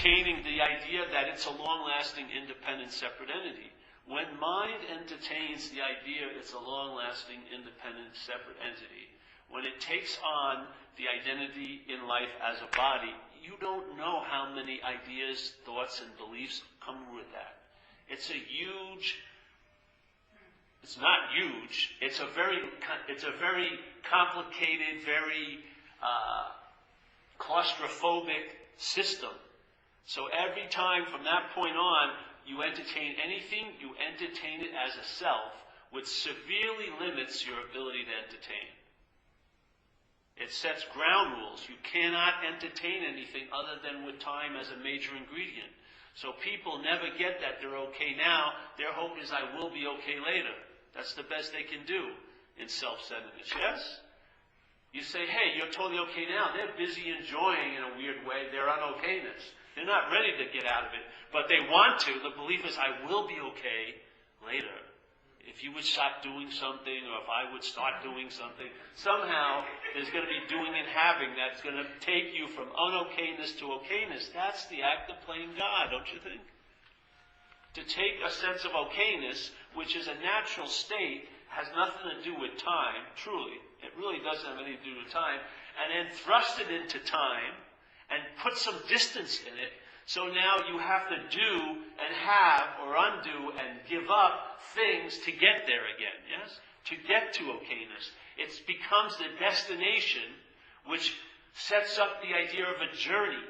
entertaining the idea that it's a long-lasting, independent, separate entity. When mind entertains the idea it's a long-lasting, independent, separate entity, when it takes on the identity in life as a body, you don't know how many ideas, thoughts, and beliefs come with that. It's not huge. It's a very complicated, very claustrophobic system. So every time from that point on, you entertain anything, you entertain it as a self, which severely limits your ability to entertain. It sets ground rules. You cannot entertain anything other than with time as a major ingredient. So people never get that they're okay now. Their hope is I will be okay later. That's the best they can do in self-centeredness, yes? You say, hey, you're totally okay now. They're busy enjoying, in a weird way, their unokayness. They're not ready to get out of it, but they want to. The belief is I will be okay later. If you would stop doing something, or if I would start doing something, somehow there's going to be doing and having that's going to take you from unokayness to okayness. That's the act of playing God, don't you think? To take a sense of okayness, which is a natural state, has nothing to do with time, truly. It really doesn't have anything to do with time. And then thrust it into time and put some distance in it. So now you have to do and have or undo and give up things to get there again, yes? To get to okayness. It becomes the destination which sets up the idea of a journey.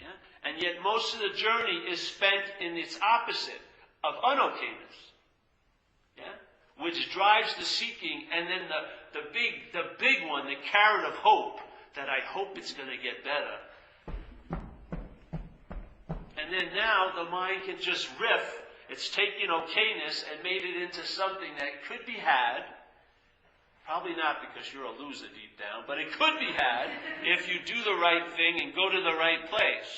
Yeah? And yet most of the journey is spent in its opposite of unokayness. Yeah? Which drives the seeking, and then the big one, the carrot of hope, that I hope it's going to get better. And then now the mind can just riff. It's taken okayness and made it into something that could be had. Probably not because you're a loser deep down, but it could be had if you do the right thing and go to the right place.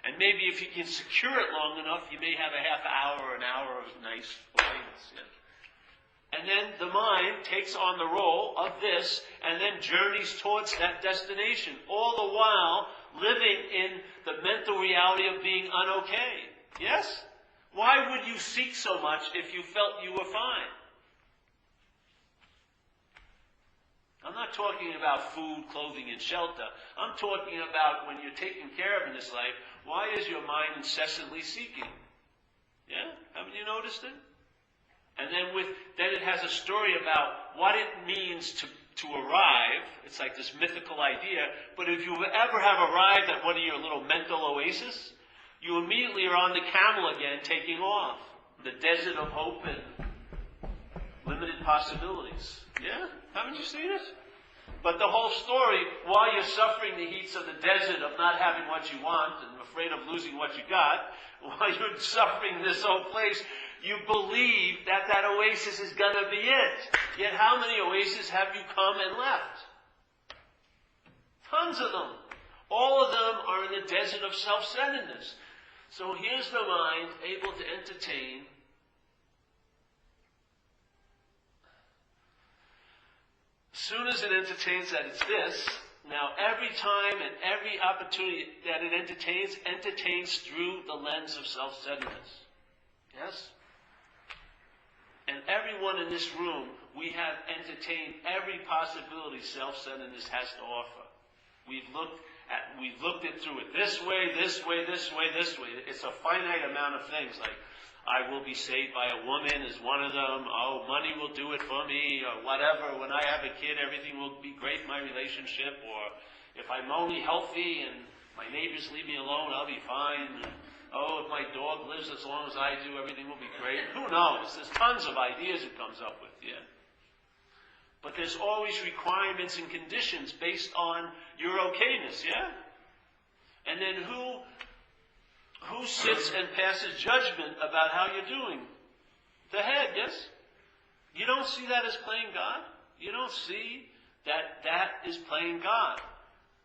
And maybe if you can secure it long enough, you may have a half hour or an hour of nice okayness. Yeah. And then the mind takes on the role of this and then journeys towards that destination, all the while living in the mental reality of being unokay. Yes? Why would you seek so much if you felt you were fine? I'm not talking about food, clothing, and shelter. I'm talking about when you're taken care of in this life, why is your mind incessantly seeking? Yeah? Haven't you noticed it? And then it has a story about what it means to arrive. It's like this mythical idea. But if you ever have arrived at one of your little mental oases, you immediately are on the camel again, taking off. The desert of hope and limited possibilities. Yeah? Haven't you seen it? But the whole story, while you're suffering the heats of the desert of not having what you want and afraid of losing what you got, while you're suffering this whole place, you believe that that oasis is going to be it. Yet how many oases have you come and left? Tons of them. All of them are in the desert of self-centeredness. So here's the mind able to entertain as soon as it entertains that it's this, now every time and every opportunity that it entertains through the lens of self-centeredness. Yes? And everyone in this room, we have entertained every possibility self-centeredness has to offer. We've looked it through it this way, this way, this way, this way. It's a finite amount of things, like I will be saved by a woman is one of them. Oh, money will do it for me, or whatever. When I have a kid, everything will be great in my relationship. Or if I'm only healthy and my neighbors leave me alone, I'll be fine. Oh, if my dog lives as long as I do, everything will be great. Who knows? There's tons of ideas it comes up with, yeah. But there's always requirements and conditions based on your okayness, yeah? And then who sits and passes judgment about how you're doing? The head, yes? You don't see that as playing God? You don't see that that is playing God.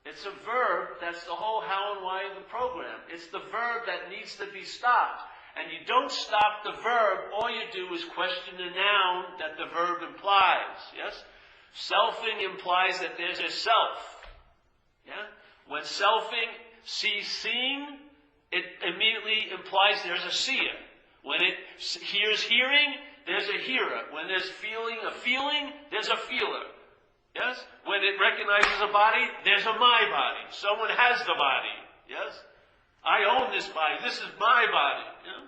It's a verb that's the whole how and why of the program. It's the verb that needs to be stopped. And you don't stop the verb, all you do is question the noun that the verb implies. Yes? Selfing implies that there's a self. Yeah? When selfing sees seeing, seeing sees selfing. Selfing sees seeing, seeing sees self. Yes? it immediately implies there's a seer. When it hears hearing, there's a hearer. When there's feeling, there's a feeler. Yes? When it recognizes a body, there's a my body. Someone has the body. Yes? I own this body. This is my body. Yeah?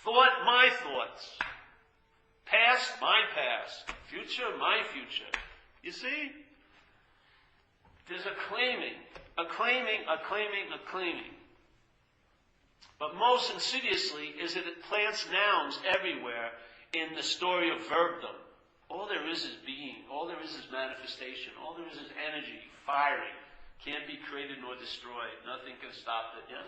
Thought, my thoughts. Past, my past. Future, my future. You see? There's a claiming. But most insidiously is that it plants nouns everywhere in the story of verbdom. All there is being. All there is manifestation. All there is energy, firing. Can't be created nor destroyed. Nothing can stop it. Yes?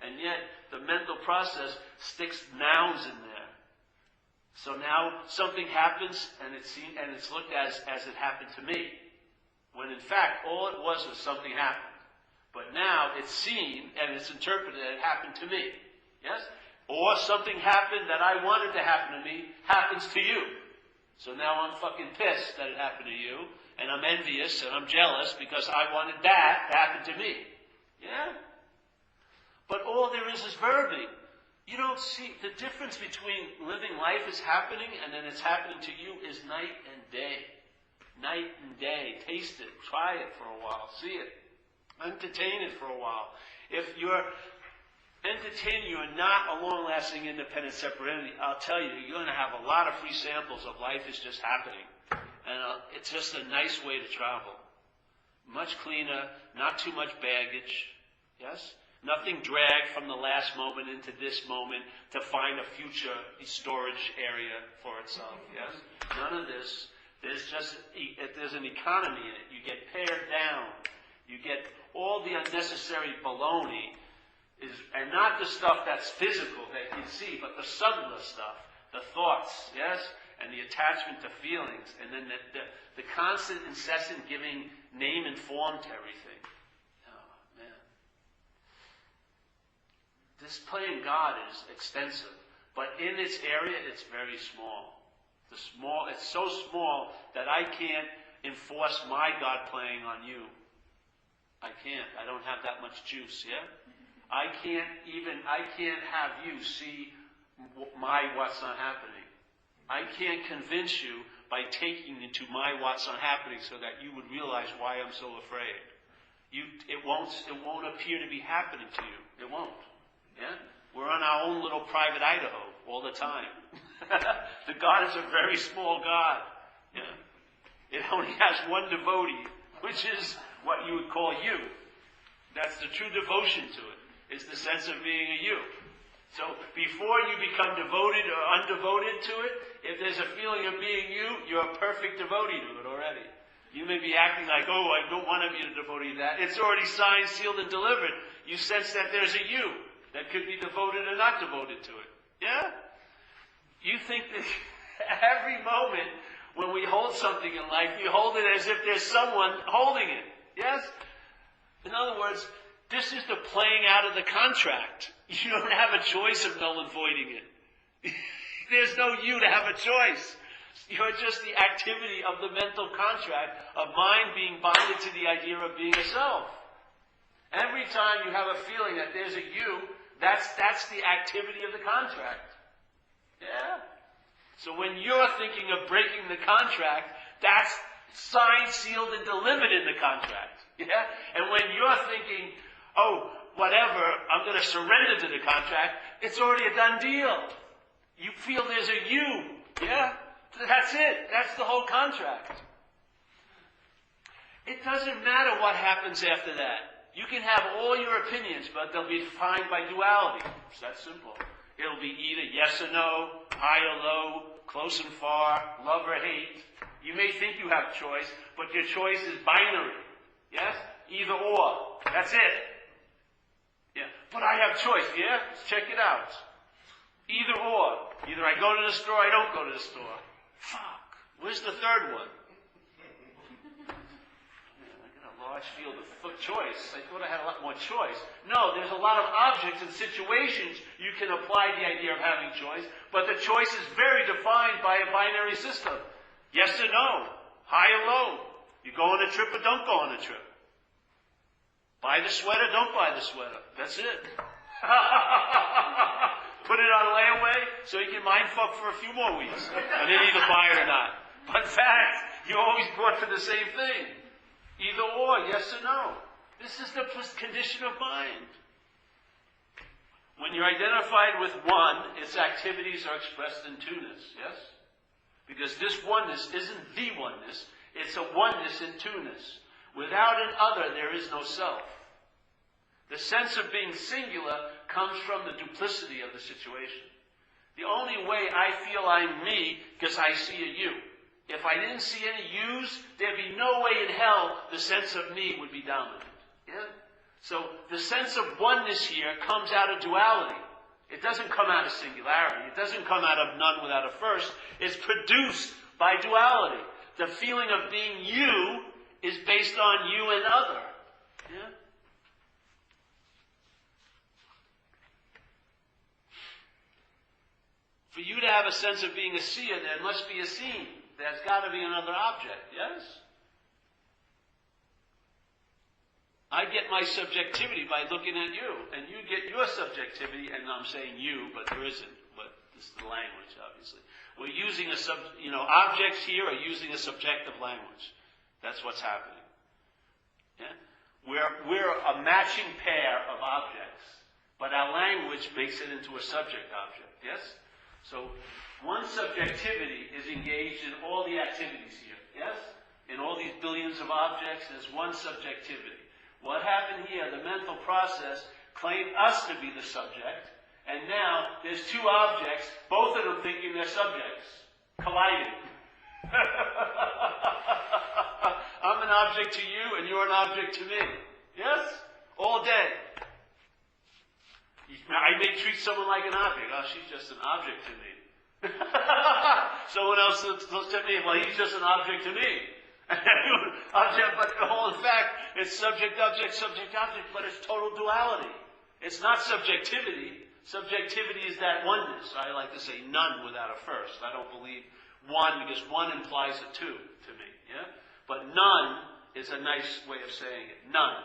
And yet, the mental process sticks nouns in there. So now something happens and it's looked at as it happened to me. When in fact, all it was something happened. But now it's seen and it's interpreted that it happened to me. Yes? Or something happened that I wanted to happen to me happens to you. So now I'm fucking pissed that it happened to you. And I'm envious and I'm jealous because I wanted that to happen to me. Yeah? But all there is verbing. You don't see the difference between living life is happening and then it's happening to you is night and day. Night and day. Taste it. Try it for a while. See it. Entertain it for a while. If you're entertaining, you're not a long-lasting, independent, separate entity, I'll tell you, you're going to have a lot of free samples of life is just happening. And it's just a nice way to travel. Much cleaner, not too much baggage. Yes? Nothing dragged from the last moment into this moment to find a future storage area for itself. Yes? None of this. There's an economy in it. You get pared down. You get all the unnecessary baloney, and not the stuff that's physical that you see, but the subtler stuff, the thoughts, yes, and the attachment to feelings, and then the constant, incessant giving name and form to everything. Oh, man. This playing God is extensive, but in its area, it's very small. It's so small that I can't enforce my God playing on you. I can't. I don't have that much juice, yeah? I can't have you see what's not happening. I can't convince you by taking into my what's not happening so that you would realize why I'm so afraid. It won't appear to be happening to you. It won't. Yeah? We're on our own little private Idaho all the time. The God is a very small God. Yeah? It only has one devotee, which is what you would call you. That's the true devotion to it, is the sense of being a you. So before you become devoted or undevoted to it, if there's a feeling of being you, you're a perfect devotee to it already. You may be acting like, oh, I don't want to be a devotee to that. It's already signed, sealed, and delivered. You sense that there's a you that could be devoted or not devoted to it. Yeah? You think that every moment when we hold something in life, you hold it as if there's someone holding it. Yes? In other words, this is the playing out of the contract. You don't have a choice of null and voiding it. There's no you to have a choice. You're just the activity of the mental contract of mind being bonded to the idea of being a self. Every time you have a feeling that there's a you, that's the activity of the contract. Yeah? So when you're thinking of breaking the contract, that's signed, sealed, and delivered in the contract. Yeah? And when you're thinking, oh, whatever, I'm going to surrender to the contract, it's already a done deal. You feel there's a you. Yeah? That's it. That's the whole contract. It doesn't matter what happens after that. You can have all your opinions, but they'll be defined by duality. It's that simple. It'll be either yes or no, high or low, close and far, love or hate. You may think you have choice, but your choice is binary. Yes? Either or. That's it. Yeah. But I have choice, yeah? Check it out. Either or. Either I go to the store, I don't go to the store. Fuck. Where's the third one? Man, I got a large field of choice. I thought I had a lot more choice. No, there's a lot of objects and situations you can apply the idea of having choice, but the choice is very defined by a binary system. Yes or no. High or low. You go on a trip or don't go on a trip. Buy the sweater, don't buy the sweater. That's it. Put it on layaway so you can mind fuck for a few more weeks. And then either buy it or not. But in fact, you always bought for the same thing. Either or, yes or no. This is the condition of mind. When you're identified with one, its activities are expressed in two-ness, yes? Because this oneness isn't the oneness, it's a oneness in two-ness. Without an other, there is no self. The sense of being singular comes from the duplicity of the situation. The only way I feel I'm me, because I see a you. If I didn't see any yous, there'd be no way in hell the sense of me would be dominant. Yeah? So the sense of oneness here comes out of duality. It doesn't come out of singularity. It doesn't come out of none without a first. It's produced by duality. The feeling of being you is based on you and other. Yeah? For you to have a sense of being a seer, there must be a seen. There's got to be another object, yes? I get my subjectivity by looking at you, and you get your subjectivity, and I'm saying you, but there isn't. But this is the language, obviously. We're using objects here are using a subjective language. That's what's happening. Yeah? We're a matching pair of objects, but our language makes it into a subject object, yes? So one subjectivity is engaged in all the activities here, yes? In all these billions of objects, there's one subjectivity. What happened here, the mental process claimed us to be the subject, and now there's two objects, both of them thinking they're subjects, colliding. I'm an object to you, and you're an object to me. Yes? All day. I may treat someone like an object. Oh, she's just an object to me. Someone else looks at me, well, he's just an object to me. Object, but all in fact, it's subject, object, but it's total duality. It's not subjectivity. Subjectivity is that oneness. I like to say none without a first. I don't believe one, because one implies a two to me. Yeah? But none is a nice way of saying it. None.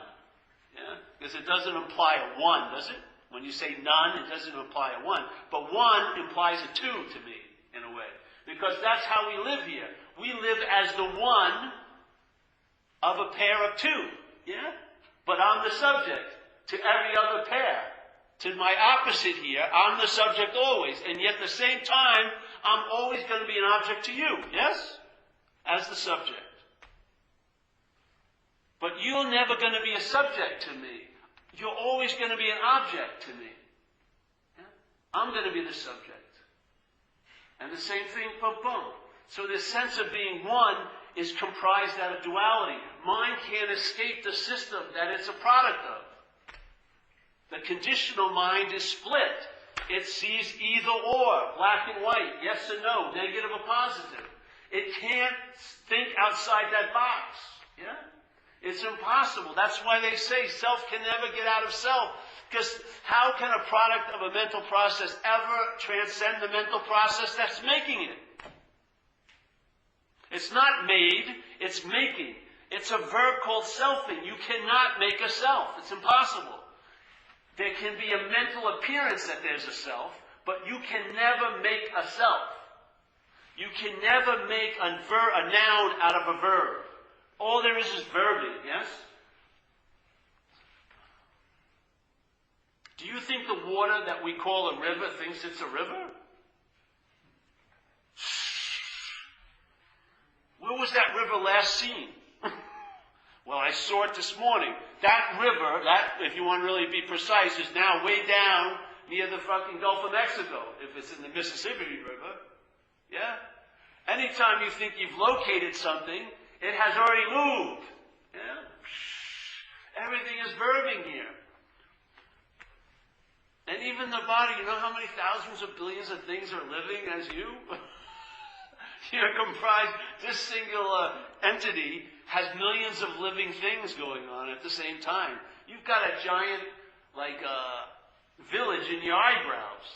Yeah? Because it doesn't imply a one, does it? When you say none, it doesn't imply a one. But one implies a two to me, in a way. Because that's how we live here. We live as the one of a pair of two. Yeah? But I'm the subject to every other pair. To my opposite here, I'm the subject always. And yet at the same time, I'm always going to be an object to you. Yes? As the subject. But you're never going to be a subject to me. You're always going to be an object to me. Yeah? I'm going to be the subject. And the same thing for both. So this sense of being one is comprised out of duality. Mind can't escape the system that it's a product of. The conditional mind is split. It sees either or, black and white, yes and no, negative or positive. It can't think outside that box. Yeah? It's impossible. That's why they say self can never get out of self. Because how can a product of a mental process ever transcend the mental process that's making it? It's not made, it's making. It's a verb called selfing. You cannot make a self. It's impossible. There can be a mental appearance that there's a self, but you can never make a self. You can never make a noun out of a verb. All there is verbing, yes? Do you think the water that we call a river thinks it's a river? Where was that river last seen? Well, I saw it this morning. That river, if you want to really be precise, is now way down near the fucking Gulf of Mexico, if it's in the Mississippi River. Yeah? Anytime you think you've located something, it has already moved. Yeah? Everything is verbing here. And even the body, you know how many thousands of billions of things are living as you? You're comprised, this singular entity has millions of living things going on at the same time. You've got a giant, village in your eyebrows.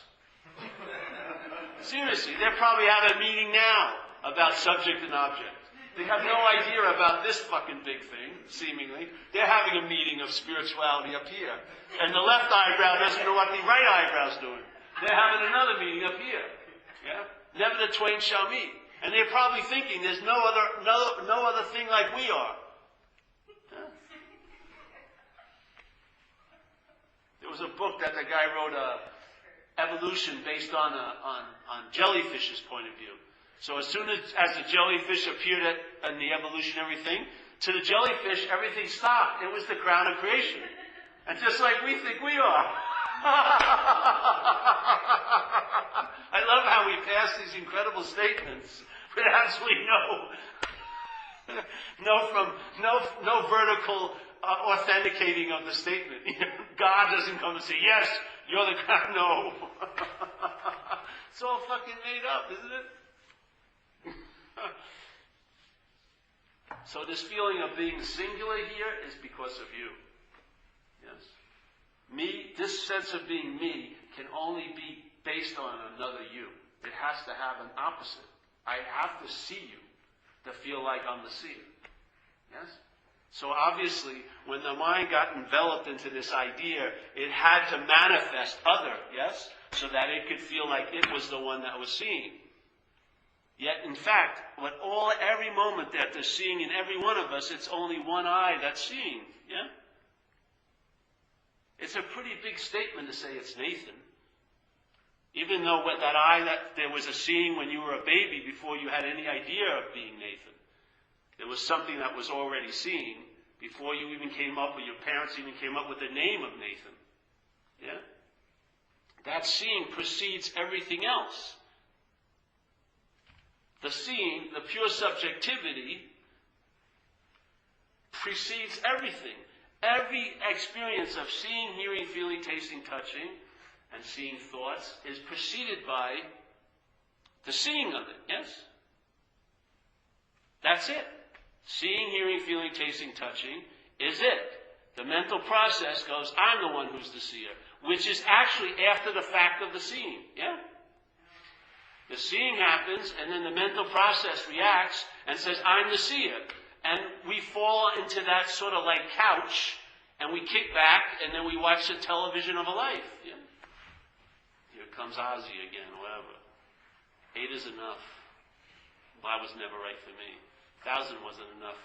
Seriously, they're probably having a meeting now about subject and object. They have no idea about this fucking big thing, seemingly. They're having a meeting of spirituality up here. And the left eyebrow doesn't know what the right eyebrow's doing. They're having another meeting up here. Yeah? Never the twain shall meet. And they're probably thinking there's no other thing like we are. Yeah? There was a book that the guy wrote, Evolution, based on jellyfish's point of view. So as soon as the jellyfish appeared in the evolutionary thing, to the jellyfish, everything stopped. It was the ground of creation. And just like we think we are. I love how we pass these incredible statements with absolutely no vertical authenticating of the statement. God doesn't come and say, yes, you're the God. No. It's all fucking made up, isn't it? So this feeling of being singular here is because of you. Yes. Me, this sense of being me can only be based on another you. It has to have an opposite. I have to see you to feel like I'm the seer. Yes? So obviously, when the mind got enveloped into this idea, it had to manifest other, yes? So that it could feel like it was the one that was seeing. Yet, in fact, every moment that they're seeing in every one of us, it's only one eye that's seeing. Yeah? It's a pretty big statement to say it's Nathan. Even though that eye, that there was a seeing when you were a baby before you had any idea of being Nathan. There was something that was already seeing before you even came up, or your parents even came up with the name of Nathan. Yeah? That seeing precedes everything else. The seeing, the pure subjectivity, precedes everything. Every experience of seeing, hearing, feeling, tasting, touching, and seeing thoughts is preceded by the seeing of it, yes? That's it. Seeing, hearing, feeling, tasting, touching is it. The mental process goes, I'm the one who's the seer, which is actually after the fact of the seeing, yeah? The seeing happens, and then the mental process reacts and says, I'm the seer. And we fall into that sort of like couch, and we kick back, and then we watch the television of a life. Yeah? Here comes Ozzy again, whatever. 8 is enough. That was never right for me. 1,000 wasn't enough.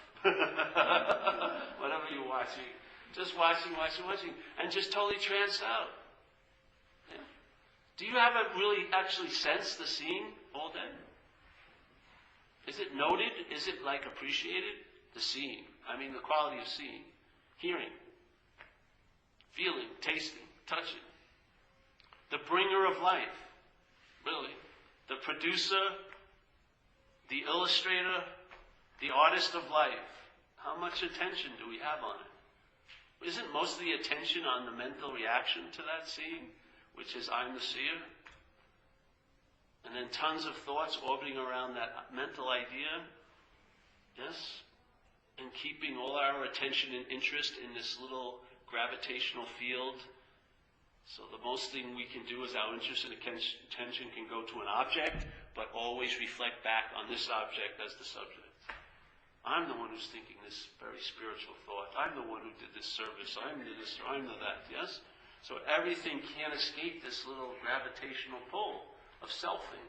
Whatever you're watching. Just watching, and just totally tranced out. Yeah? Do you ever really actually sense the seeing all day? Is it noted? Is it like appreciated? The seeing. I mean the quality of seeing. Hearing. Feeling. Tasting. Touching. The bringer of life. Really. The producer. The illustrator. The artist of life. How much attention do we have on it? Isn't most of the attention on the mental reaction to that seeing? Which is, I'm the seer. And then tons of thoughts orbiting around that mental idea. Yes? And keeping all our attention and interest in this little gravitational field. So the most thing we can do is our interest and attention can go to an object, but always reflect back on this object as the subject. I'm the one who's thinking this very spiritual thought. I'm the one who did this service. I'm the this, or I'm the that. Yes? So everything can't escape this little gravitational pull of selfing.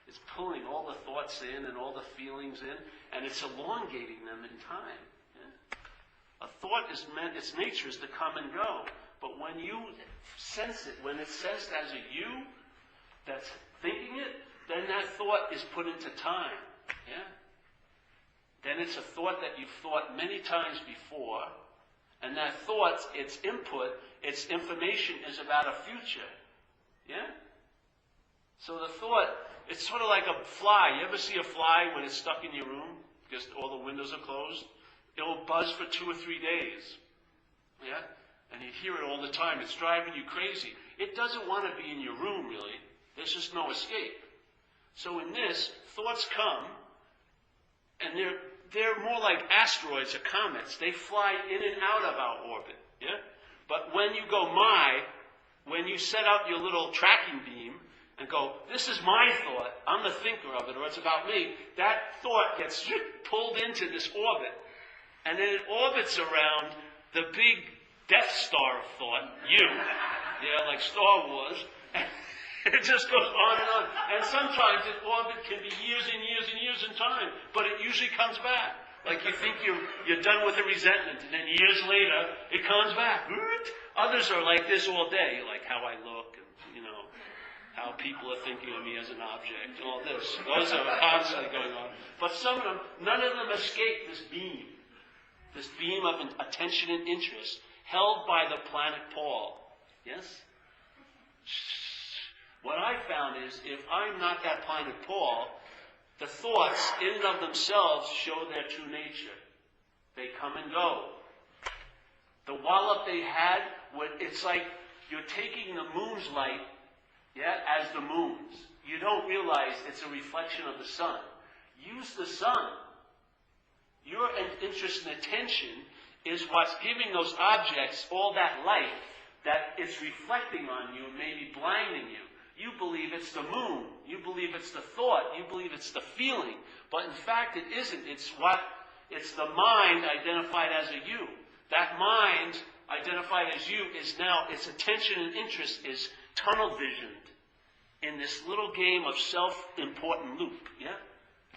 It's pulling all the thoughts in and all the feelings in, and it's elongating them in time. Yeah? A thought is meant, its nature is to come and go. But when you sense it, when it's sensed as a you that's thinking it, then that thought is put into time. Yeah? Then it's a thought that you've thought many times before, and that thought, its input, its information is about a future. Yeah? So the thought, it's sort of like a fly. You ever see a fly when it's stuck in your room because all the windows are closed? It will buzz for 2 or 3 days. Yeah? And you hear it all the time. It's driving you crazy. It doesn't want to be in your room, really. There's just no escape. So in this, thoughts come, and they're more like asteroids or comets. They fly in and out of our orbit. Yeah? But when you go when you set out your little tracking beam, and go, this is my thought, I'm the thinker of it, or it's about me, that thought gets pulled into this orbit, and then it orbits around the big Death Star of thought, you, like Star Wars, and it just goes on and on. And sometimes the orbit can be years and years and years in time, but it usually comes back. Like you think you're done with the resentment, and then years later, it comes back. Others are like this all day, like how I look, and how people are thinking of me as an object, and all this. Those are constantly going on. But some of them, none of them escape this beam of attention and interest held by the planet Paul. Yes? What I found is, if I'm not that planet Paul, the thoughts in and of themselves show their true nature. They come and go. The wallop they had, it's like you're taking the moon's light, as the moon's. You don't realize it's a reflection of the sun. Use the sun. Your interest and attention is what's giving those objects all that light that it's reflecting on you and maybe blinding you. You believe it's the moon. You believe it's the thought. You believe it's the feeling. But in fact, it isn't. It's the mind identified as a you. That mind identified as you is now, its attention and interest is tunnel visioned in this little game of self-important loop.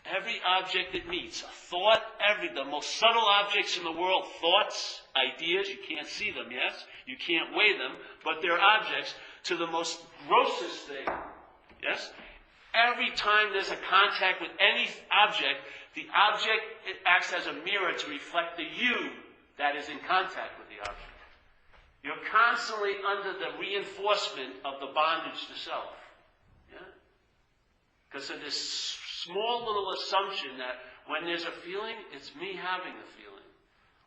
Every object it meets, a thought, the most subtle objects in the world, thoughts, ideas, you can't see them, yes? You can't weigh them, but they're objects, to the most grossest thing, yes? Every time there's a contact with any object, the object, it acts as a mirror to reflect the you that is in contact with the object. You're constantly under the reinforcement of the bondage to self. Because of this small little assumption that when there's a feeling, it's me having the feeling.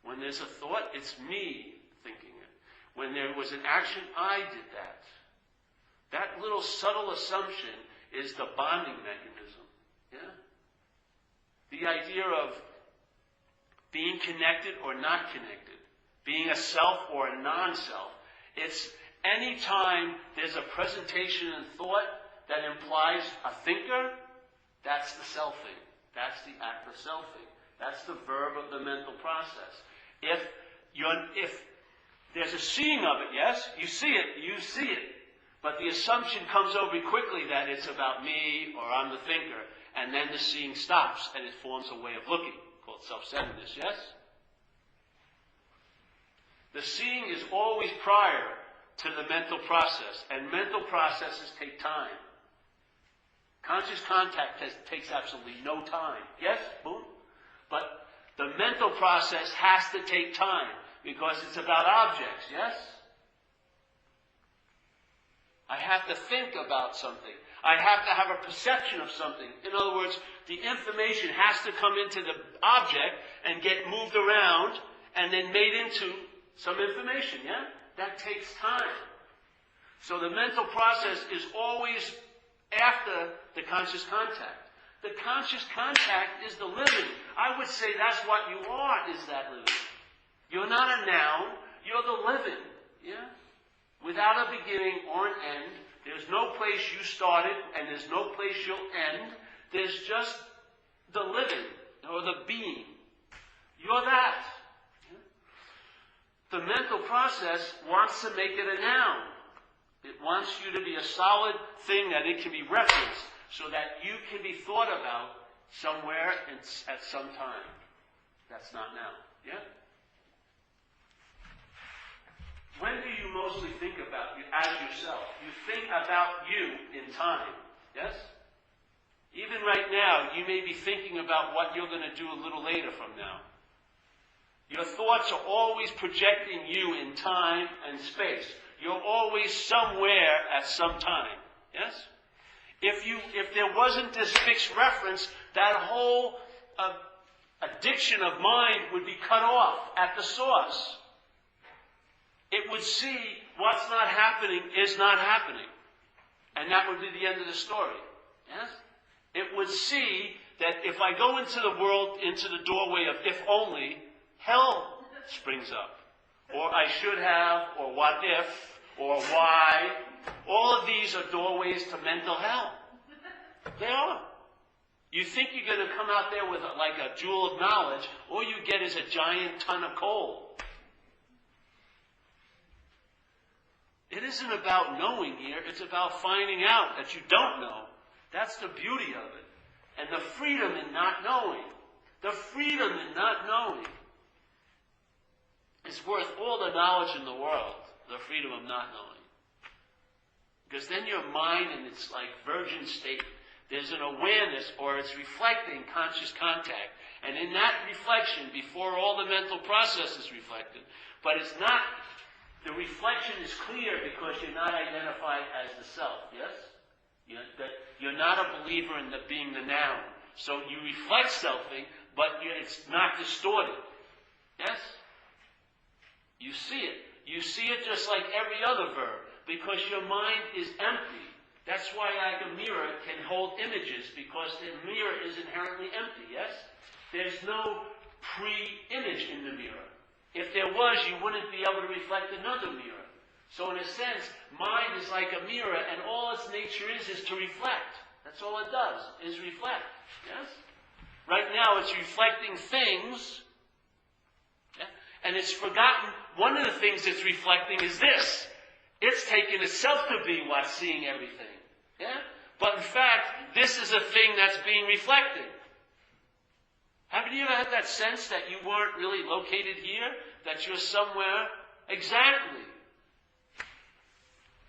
When there's a thought, it's me thinking it. When there was an action, I did that. That little subtle assumption is the bonding mechanism. The idea of being connected or not connected, being a self or a non-self. It's any time there's a presentation and thought that implies a thinker, that's the selfing. That's the act of selfing. That's the verb of the mental process. If there's a seeing of it, yes, you see it. But the assumption comes over quickly that it's about me or I'm the thinker, and then the seeing stops and it forms a way of looking, called self-centeredness, yes? The seeing is always prior to the mental process, and mental processes take time. Conscious contact takes absolutely no time. Yes? Boom. But the mental process has to take time because it's about objects. Yes? I have to think about something. I have to have a perception of something. In other words, the information has to come into the object and get moved around and then made into some information. Yeah? That takes time. So the mental process is always after the conscious contact. The conscious contact is the living. I would say that's what you are, is that living. You're not a noun, you're the living. Yeah? Without a beginning or an end, there's no place you started and there's no place you'll end. There's just the living, or the being. You're that. Yeah? The mental process wants to make it a noun. It wants you to be a solid thing that it can be referenced so that you can be thought about somewhere and at some time. That's not now. Yeah? When do you mostly think about you as yourself? You think about you in time. Yes? Even right now, you may be thinking about what you're going to do a little later from now. Your thoughts are always projecting you in time and space. You're always somewhere at some time. Yes? If there wasn't this fixed reference, that whole addiction of mind would be cut off at the source. It would see what's not happening is not happening. And that would be the end of the story. Yes? It would see that if I go into the world, into the doorway of if only, hell springs up. Or I should have, or what if, or why. All of these are doorways to mental hell. They are. You think you're going to come out there with like a jewel of knowledge, all you get is a giant ton of coal. It isn't about knowing here, it's about finding out that you don't know. That's the beauty of it. And the freedom in not knowing. The freedom in not knowing is worth all the knowledge in the world, the freedom of not knowing. Because then your mind in its like virgin state, there's an awareness, or it's reflecting conscious contact. And in that reflection, before all the mental process is reflected, but it's not, the reflection is clear because you're not identified as the self, yes? You're not a believer in the being the noun. So you reflect something, but it's not distorted. Yes? You see it. You see it just like every other verb, because your mind is empty. That's why like a mirror can hold images, because the mirror is inherently empty, yes? There's no pre-image in the mirror. If there was, you wouldn't be able to reflect another mirror. So in a sense, mind is like a mirror, and all its nature is to reflect. That's all it does, is reflect, yes? Right now it's reflecting things, yeah? And it's forgotten. One of the things it's reflecting is this. It's taken itself to be what's seeing everything. Yeah? But in fact, this is a thing that's being reflected. Haven't you ever had that sense that you weren't really located here? That you're somewhere? Exactly.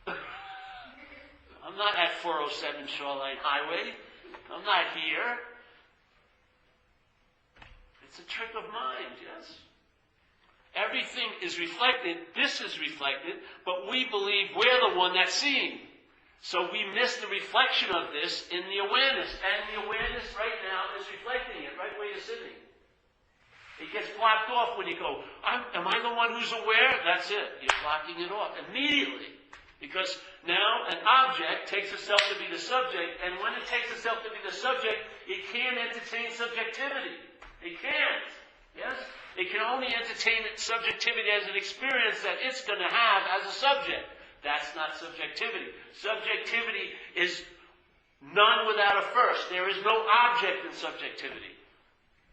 I'm not at 407 Shoreline Highway. I'm not here. It's a trick of mind, yes? Everything is reflected. This is reflected, but we believe we're the one that's seeing. So we miss the reflection of this in the awareness. And the awareness right now is reflecting it right where you're sitting. It gets blocked off when you go, am I the one who's aware? That's it. You're blocking it off immediately. Because now an object takes itself to be the subject, and when it takes itself to be the subject, it can't entertain subjectivity. It can't. Yes? It can only entertain subjectivity as an experience that it's going to have as a subject. That's not subjectivity. Subjectivity is none without a first. There is no object in subjectivity.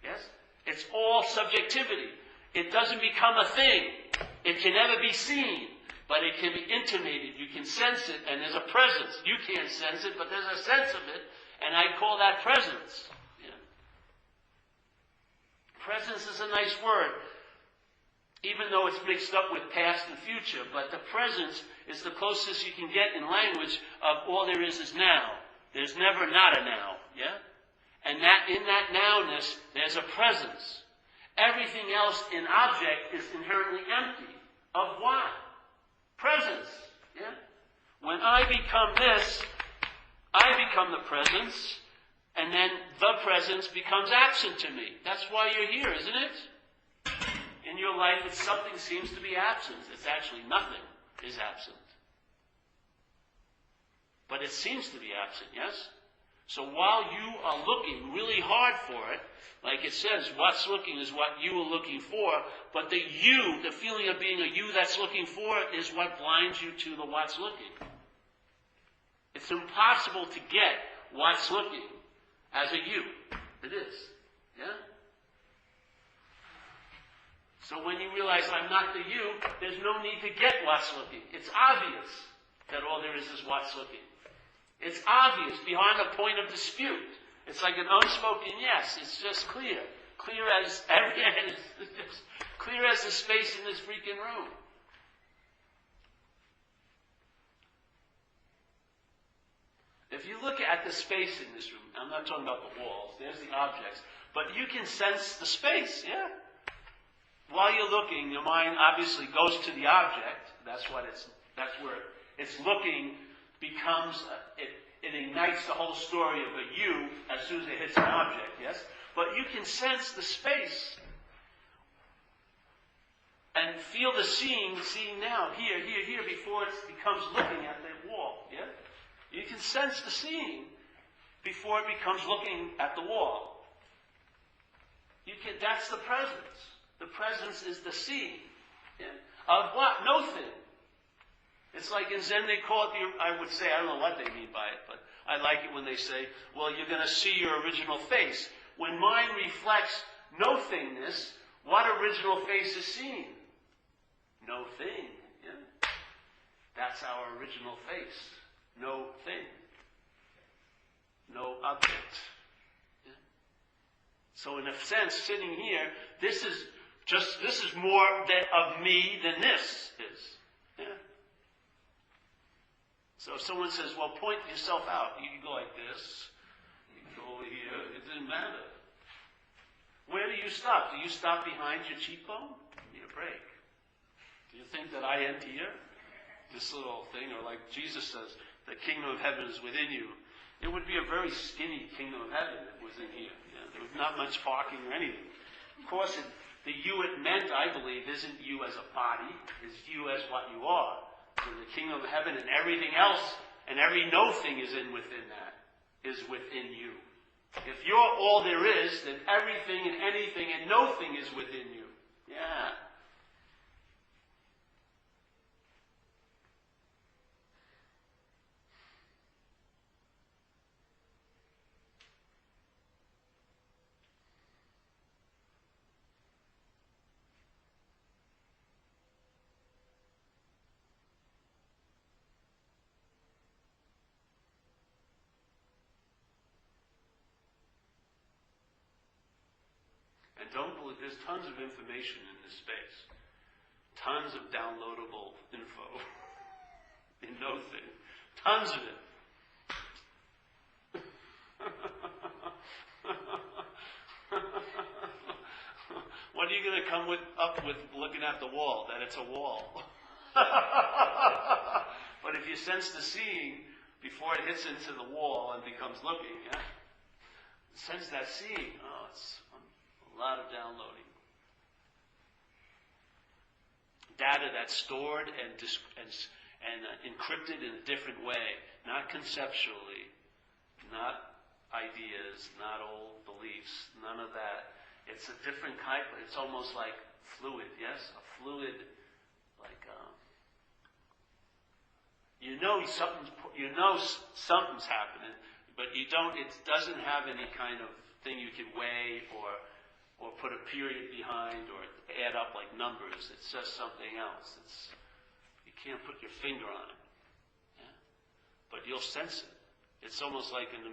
Yes? It's all subjectivity. It doesn't become a thing. It can never be seen, but it can be intimated. You can sense it, and there's a presence. You can't sense it, but there's a sense of it, and I call that presence. Yeah. Presence is a nice word, even though it's mixed up with past and future, but the presence is the closest you can get in language of all there is now. There's never not a now, yeah? And that in that nowness, there's a presence. Everything else in object is inherently empty. Of what? Presence, yeah? When I become this, I become the presence, and then the presence becomes absent to me. That's why you're here, isn't it? In your life, it's something seems to be absent. It's actually nothing is absent. But it seems to be absent, yes? So while you are looking really hard for it, like it says, what's looking is what you are looking for, but the you, the feeling of being a you that's looking for it, is what blinds you to the what's looking. It's impossible to get what's looking as a you. It is. Yeah? So when you realize I'm not the you, there's no need to get what's looking. It's obvious that all there is what's looking. It's obvious beyond a point of dispute. It's like an unspoken yes. It's just clear. Clear as clear as the space in this freaking room. If you look at the space in this room, I'm not talking about the walls, there's the objects, but you can sense the space, yeah? While you're looking, your mind obviously goes to the object. That's where it's looking becomes, it ignites the whole story of a you as soon as it hits an object, yes? But you can sense the space and feel the seeing now, here, before it becomes looking at the wall, yeah? You can sense the seeing before it becomes looking at the wall. That's the presence. The presence is the seeing. Yeah? Of what? No thing. It's like in Zen they call it, I would say, I don't know what they mean by it, but I like it when they say, well, you're going to see your original face. When mind reflects no thingness, what original face is seen? No thing. Yeah? That's our original face. No thing. No object. Yeah? So in a sense, sitting here, this is more of me than this is. Yeah? So if someone says, well, point yourself out, you can go like this, you can go over here, it doesn't matter. Where do you stop? Do you stop behind your cheekbone? Give me a break. Do you think that I end here? This little thing, or like Jesus says, the kingdom of heaven is within you. It would be a very skinny kingdom of heaven if it was in here. Yeah, there was not much parking or anything. Of course, the you it meant, I believe, isn't you as a body, it's you as what you are. So the kingdom of heaven and everything else, and every no thing is within that, is within you. If you're all there is, then everything and anything and no thing is within you. Yeah. And don't believe, there's tons of information in this space. Tons of downloadable info in no thing. Tons of it. What are you going to come up with looking at the wall? That it's a wall. But if you sense the seeing before it hits into the wall and becomes looking, yeah? Sense that seeing. Oh, it's a lot of downloading. Data that's stored and encrypted in a different way, not conceptually, not ideas, not old beliefs, none of that. It's a different kind. It's almost like fluid. Yes, a fluid, like something's happening, but you don't. It doesn't have any kind of thing you can weigh or put a period behind or add up like numbers. It's just something else. You can't put your finger on it. Yeah? But you'll sense it. It's almost like in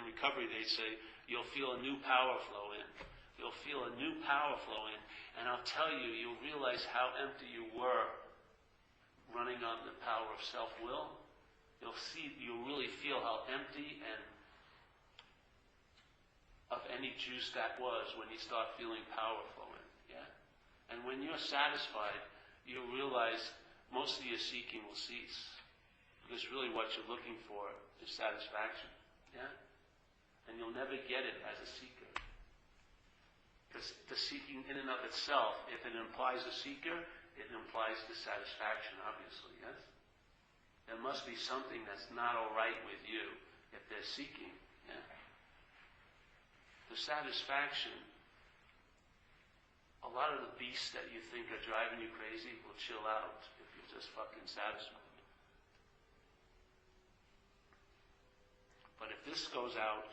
recovery they say, you'll feel a new power flow in. You'll feel a new power flow in. And I'll tell you, you'll realize how empty you were running on the power of self-will. You'll really feel how empty and of any juice that was when you start feeling power flowing. Yeah? And when you're satisfied, you'll realize most of your seeking will cease. Because really what you're looking for is satisfaction. Yeah? And you'll never get it as a seeker. Because the seeking in and of itself, if it implies a seeker, it implies dissatisfaction, obviously, yes? There must be something that's not all right with you if they're seeking. Yeah? The satisfaction, a lot of the beasts that you think are driving you crazy will chill out if you're just fucking satisfied. But if this goes out,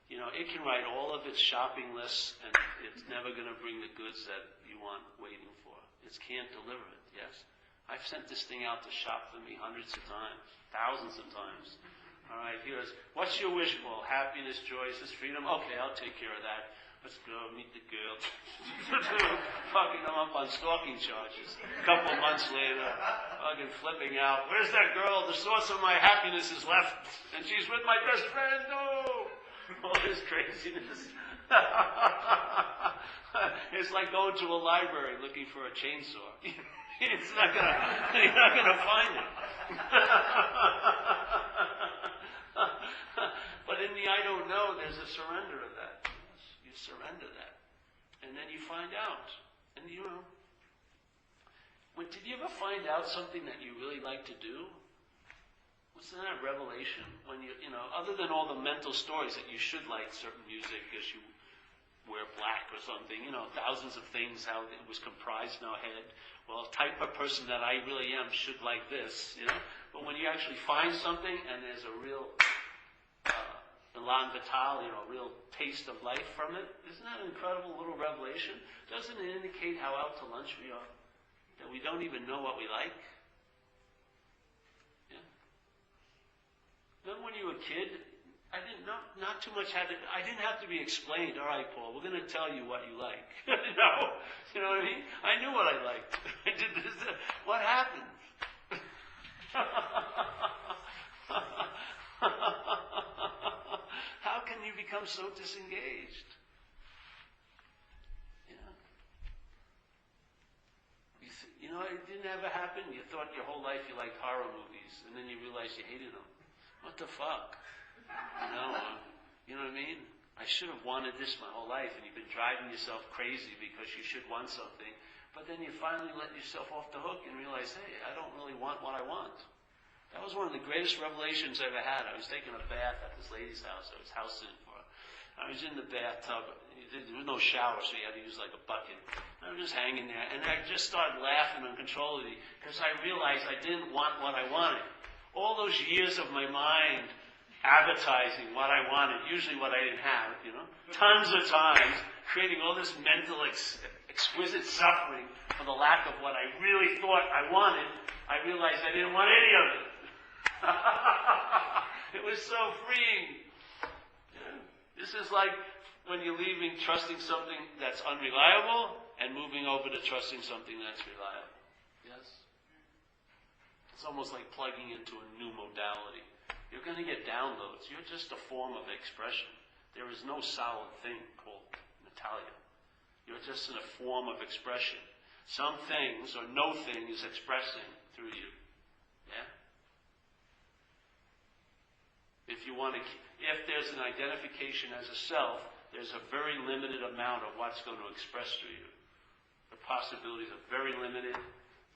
it can write all of its shopping lists and it's never going to bring the goods that you want waiting for. It can't deliver it, yes? I've sent this thing out to shop for me hundreds of times, thousands of times. All right, what's your wish for? Happiness, joy, freedom? Okay, I'll take care of that. Let's go meet the girl. Fucking them up on stalking charges. A couple months later, fucking flipping out. Where's that girl? The source of my happiness is left. And she's with my best friend. No! All this craziness. It's like going to a library looking for a chainsaw. You're not gonna find it. But in the I don't know, there's a surrender of that. You surrender that. And then you find out. And did you ever find out something that you really like to do? Wasn't that revelation? When other than all the mental stories that you should like certain music because wear black or something, thousands of things, how it was comprised in our head. Well, the type of person that I really am should like this, But when you actually find something and there's a real elan vital, real taste of life from it, isn't that an incredible little revelation? Doesn't it indicate how out to lunch we are? That we don't even know what we like? Yeah. Remember when you were a kid? Not too much I didn't have to be explained. All right, Paul, we're going to tell you what you like. No, you know what I mean? I knew what I liked. I did this. What happened? How can you become so disengaged? It didn't ever happen. You thought your whole life you liked horror movies, and then you realized you hated them. What the fuck? You know what I mean? I should have wanted this my whole life, and you've been driving yourself crazy because you should want something. But then you finally let yourself off the hook and realize, hey, I don't really want what I want. That was one of the greatest revelations I ever had. I was taking a bath at this lady's house. I was house sitting for her. I was in the bathtub. There was no shower, so you had to use like a bucket. I was just hanging there, and I just started laughing uncontrollably because I realized I didn't want what I wanted. All those years of my mind advertising what I wanted, usually what I didn't have, tons of times, creating all this mental exquisite suffering for the lack of what I really thought I wanted. I realized I didn't want any of it. It was so freeing. This is like when you're leaving trusting something that's unreliable and moving over to trusting something that's reliable. Yes? It's almost like plugging into a new modality. You're going to get downloads. You're just a form of expression. There is no solid thing called Natalia. You're just in a form of expression. Some things or no thing is expressing through you. Yeah? If there's an identification as a self, there's a very limited amount of what's going to express through you. The possibilities are very limited,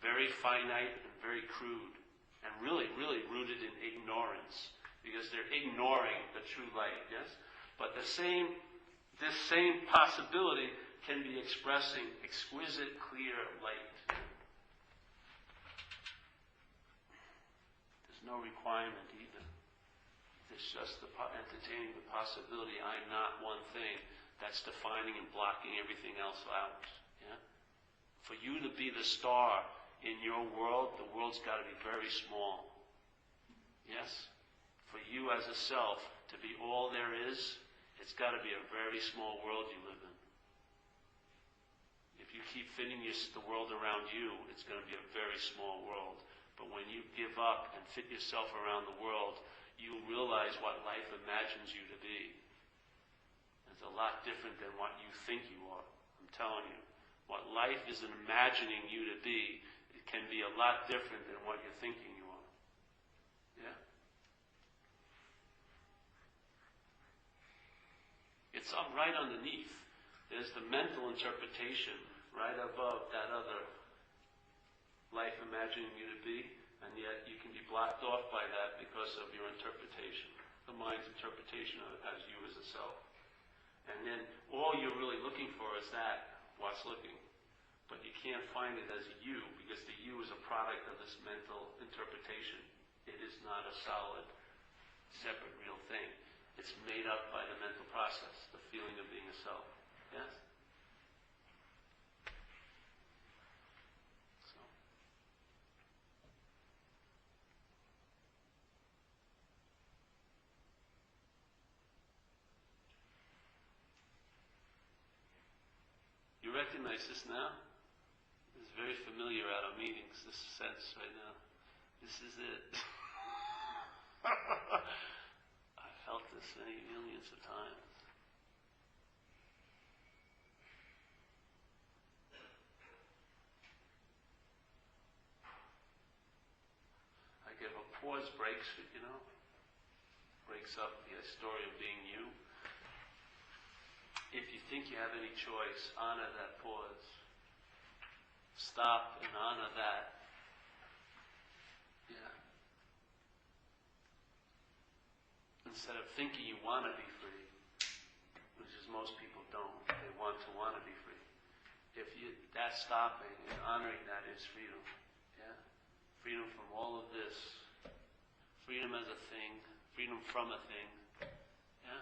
very finite, and very crude. And really, really rooted in ignorance, because they're ignoring the true light, yes? But this same possibility can be expressing exquisite, clear light. There's no requirement either. It's just entertaining the possibility I'm not one thing that's defining and blocking everything else out. Yeah? For you to be the star in your world, the world's got to be very small. Yes? For you as a self to be all there is, it's got to be a very small world you live in. If you keep fitting the world around you, it's going to be a very small world. But when you give up and fit yourself around the world, you realize what life imagines you to be. It's a lot different than what you think you are. I'm telling you. What life is imagining you to be, it can be a lot different than what you're thinking you are. Yeah? It's up right underneath. There's the mental interpretation right above that other life imagining you to be, and yet you can be blocked off by that because of your interpretation, the mind's interpretation of it as you as a self. And then all you're really looking for is that, what's looking. But you can't find it as a you, because the you is a product of this mental interpretation. It is not a solid, separate, real thing. It's made up by the mental process, the feeling of being a self. Yes? So. You recognize this now? It's very familiar at our meetings, this sense right now. This is it. I've felt this many millions of times. Like if a pause breaks, breaks up the story of being you. If you think you have any choice, honor that pause. Stop and honor that. Yeah. Instead of thinking you want to be free, which is because most people don't. They want to be free. That stopping and honoring that is freedom. Yeah? Freedom from all of this. Freedom as a thing. Freedom from a thing. Yeah?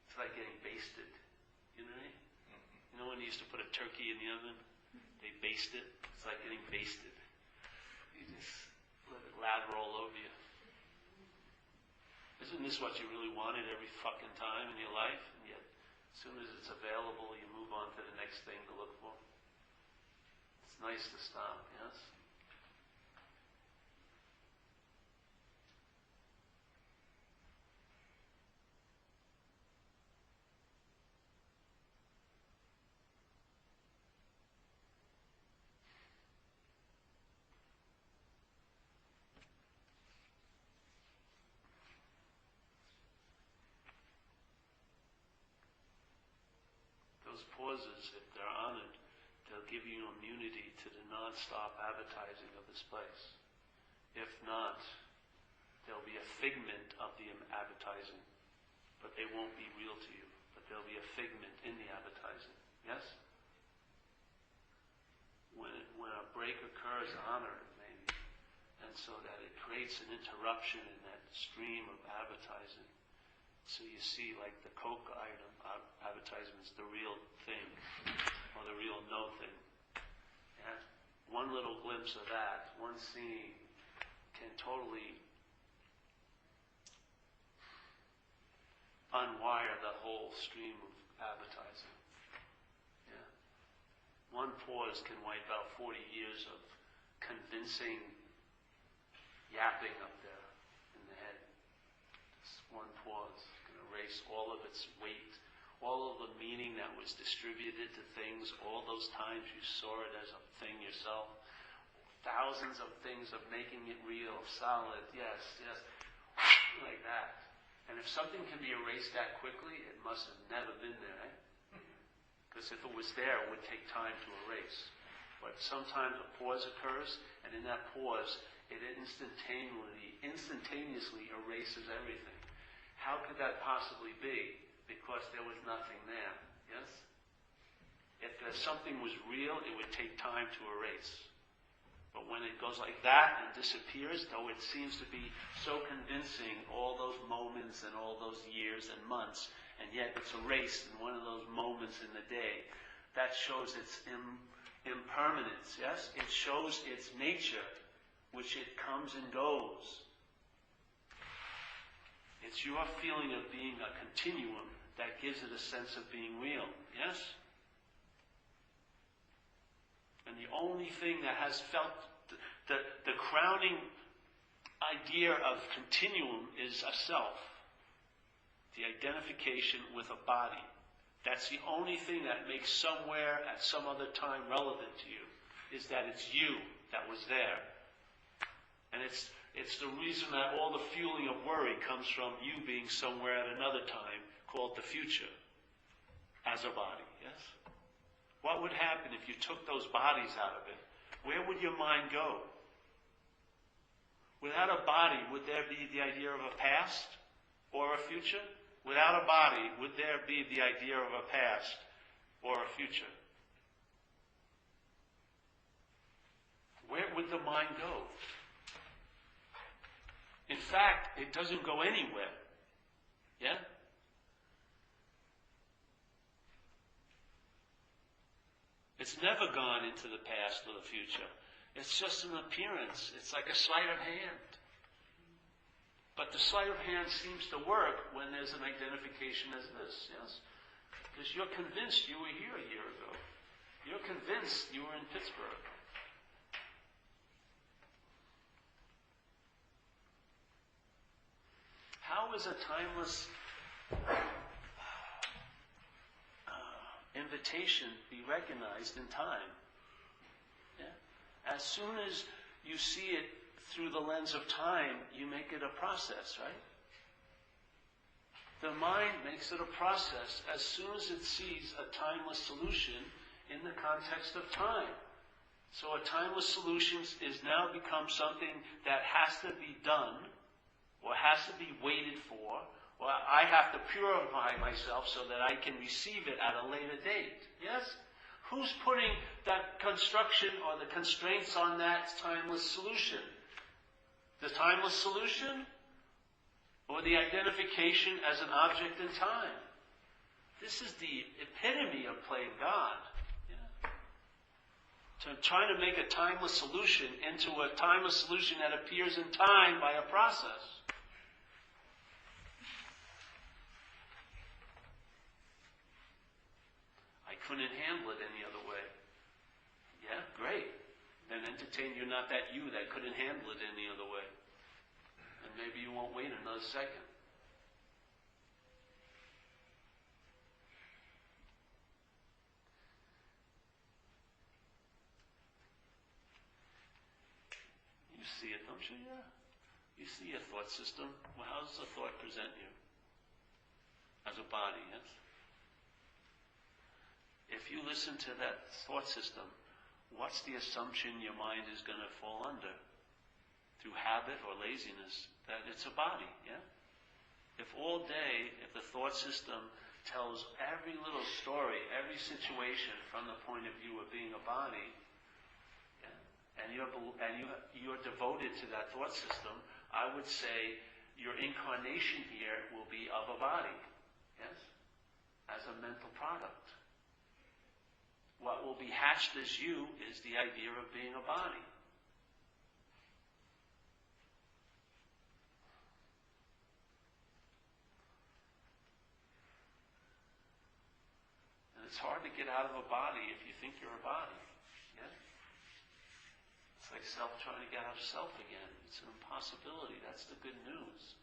It's like getting basted. You know what I mean? You know when you used to put a turkey in the oven? They baste it. It's like getting basted. You just let it lather all over you. Isn't this what you really wanted every fucking time in your life? And yet, as soon as it's available, you move on to the next thing to look for. It's nice to stop, yes? Those pauses, if they're honored, they'll give you immunity to the non-stop advertising of this place. If not, they'll be a figment of the advertising, but they won't be real to you. But they'll be a figment in the advertising. Yes? When a break occurs, honor it maybe, and so that it creates an interruption in that stream of advertising. So you see, like the Coke item advertisements, the real thing, or the real no thing. Yeah? One little glimpse of that, one scene, can totally unwire the whole stream of advertising. Yeah? One pause can wipe out 40 years of convincing yapping up there in the head. Just one pause. Erase all of its weight, all of the meaning that was distributed to things, all those times you saw it as a thing yourself, thousands of things of making it real, solid, yes, like that. And if something can be erased that quickly, it must have never been there, right? Because if it was there, it would take time to erase. But sometimes a pause occurs, and in that pause, it instantaneously erases everything. How could that possibly be? Because there was nothing there. Yes? If something was real, it would take time to erase. But when it goes like that and disappears, though it seems to be so convincing, all those moments and all those years and months, and yet it's erased in one of those moments in the day, that shows its impermanence. Yes? It shows its nature, which it comes and goes. It's your feeling of being a continuum that gives it a sense of being real. Yes? And the only thing that has felt the crowning idea of continuum is a self. The identification with a body. That's the only thing that makes somewhere at some other time relevant to you, is that it's you that was there. And it's the reason that all the fueling of worry comes from you being somewhere at another time, called the future, as a body, yes? What would happen if you took those bodies out of it? Where would your mind go? Without a body, would there be the idea of a past or a future? Without a body, would there be the idea of a past or a future? Where would the mind go? In fact, it doesn't go anywhere. Yeah? It's never gone into the past or the future. It's just an appearance. It's like a sleight of hand. But the sleight of hand seems to work when there's an identification as this, yes? Because you're convinced you were here a year ago. You're convinced you were in Pittsburgh. How is a timeless invitation be recognized in time? As soon as you see it through the lens of time, you make it a process, right? The mind makes it a process as soon as it sees a timeless solution in the context of time. So a timeless solution is now become something that has to be done, or has to be waited for, or I have to purify myself so that I can receive it at a later date. Yes? Who's putting that construction or the constraints on that timeless solution? The timeless solution? Or the identification as an object in time? This is the epitome of playing God. Yeah. So trying to make a timeless solution into a timeless solution that appears in time by a process. I couldn't handle it any other way. Yeah, great. Then entertain you're not that you that couldn't handle it any other way. And maybe you won't wait another second. You see it, don't you? Yeah. You see your thought system. Well, how does the thought present you? As a body, yes? If you listen to that thought system, what's the assumption your mind is going to fall under? Through habit or laziness, that it's a body, yeah? If all day, if the thought system tells every little story, every situation from the point of view of being a body, yeah, and you're devoted to that thought system, I would say your incarnation here will be of a body, yes? As a mental product. What will be hatched as you is the idea of being a body. It's hard to get out of a body if you think you're a body. Yeah? It's like self trying to get out of self again. It's an impossibility. That's the good news.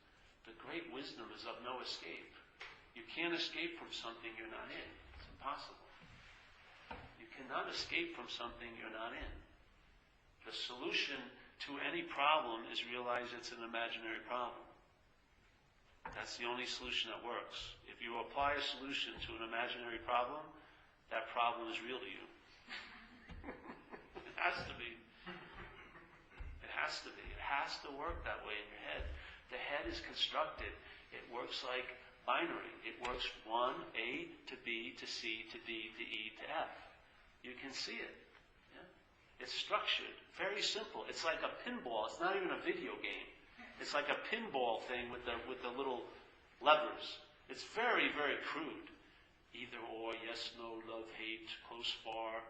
The great wisdom is of no escape. You can't escape from something you're not in. It's impossible. You cannot escape from something you're not in. The solution to any problem is realize it's an imaginary problem. That's the only solution that works. If you apply a solution to an imaginary problem, that problem is real to you. It has to be. It has to be. It has to work that way in your head. The head is constructed. It works like binary. It works 1, A to B to C to D to E to F. You can see it. Yeah? It's structured. Very simple. It's like a pinball. It's not even a video game. It's like a pinball thing with the little levers. It's very, very crude. Either or, yes, no, love, hate, close, far,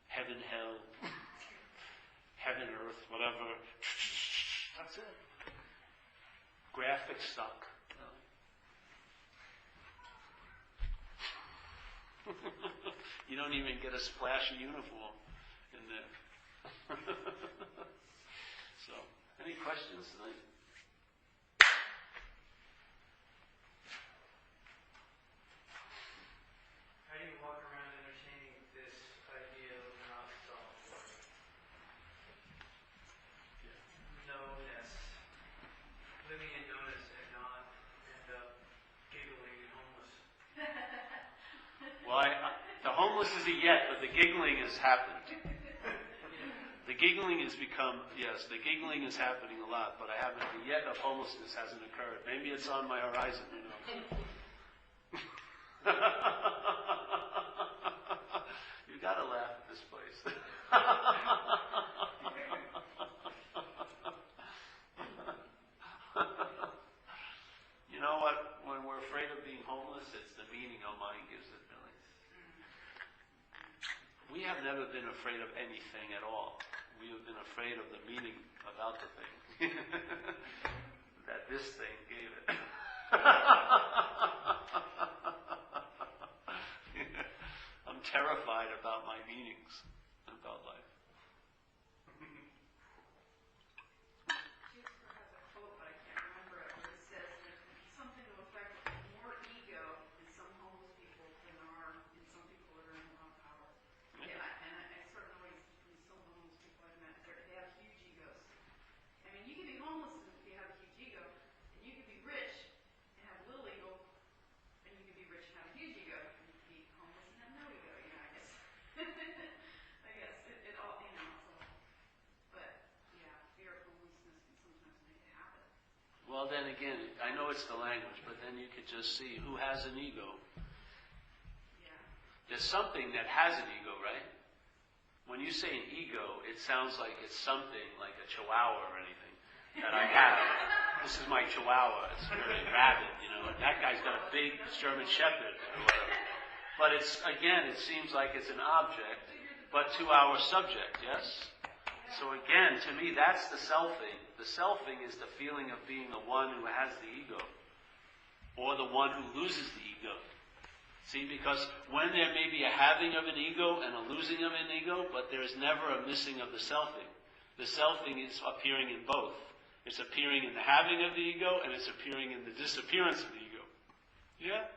heaven, hell, heaven, earth, whatever. That's it. Graphics suck. You don't even get a splashy uniform in there. So, any questions tonight? How do you walk around entertaining this idea of not self? No-ness. Living in no-ness and not end up giggling and homeless. Well, the homeless is a yet, but the giggling has happened. The giggling has become, yes, the giggling is happening a lot, but the yet of homelessness hasn't occurred. Maybe it's on my horizon, who knows. You gotta laugh at this place. You know what? When we're afraid of being homeless, it's the meaning our mind gives it, really. We have never been afraid of anything at all. We have been afraid of the meaning about the thing that this thing gave it. I'm terrified about my meanings about life. Shakespeare has a quote, but I can't remember it, where it says that something to the effect of more ego in some homeless people than there are in some people that are in a lot of power. Yeah. And I sort of know when some homeless people I've met, they're Well, then again, I know it's the language, but then you could just see who has an ego. Yeah. There's something that has an ego, right? When you say an ego, it sounds like it's something like a chihuahua or anything that I have. This is my chihuahua. It's very rabid, you know. And that guy's got a big German Shepherd or whatever. But it's, again, it seems like it's an object, but to our subject, yes? So again, to me, that's the selfing. The selfing is the feeling of being the one who has the ego, or the one who loses the ego. See, because when there may be a having of an ego and a losing of an ego, but there is never a missing of the selfing. The selfing is appearing in both. It's appearing in the having of the ego, and it's appearing in the disappearance of the ego. Yeah?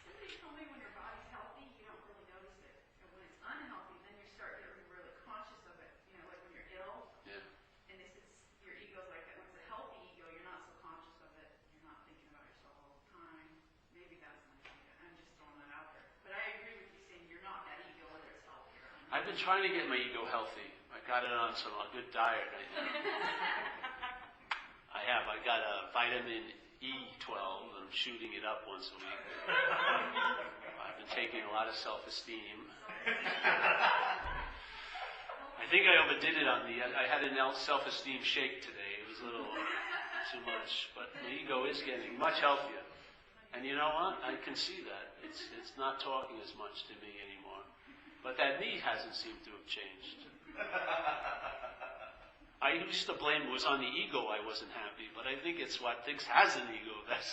Somebody told me when your body's healthy, you don't really notice it. And when it's unhealthy, then you start getting really conscious of it. You know, like when you're ill. Yeah. And it's your ego's like that. When it's a healthy ego, you're not so conscious of it. You're not thinking about yourself all the time. Maybe that's my ego. I'm just throwing that out there. But I agree with you saying you're not that ego, whether it's healthy or unhealthy. I've been trying to get my ego healthy. I got it on a good diet. I have. I got a vitamin E12. I'm shooting it up once a week. I've been taking a lot of self-esteem. I think I overdid it on the. I had an self-esteem shake today. It was a little too much, but my ego is getting much healthier. And you know what? I can see that. It's not talking as much to me anymore. But that knee hasn't seemed to have changed. I used to blame it was on the ego I wasn't happy, but I think it's what thinks has an ego. That's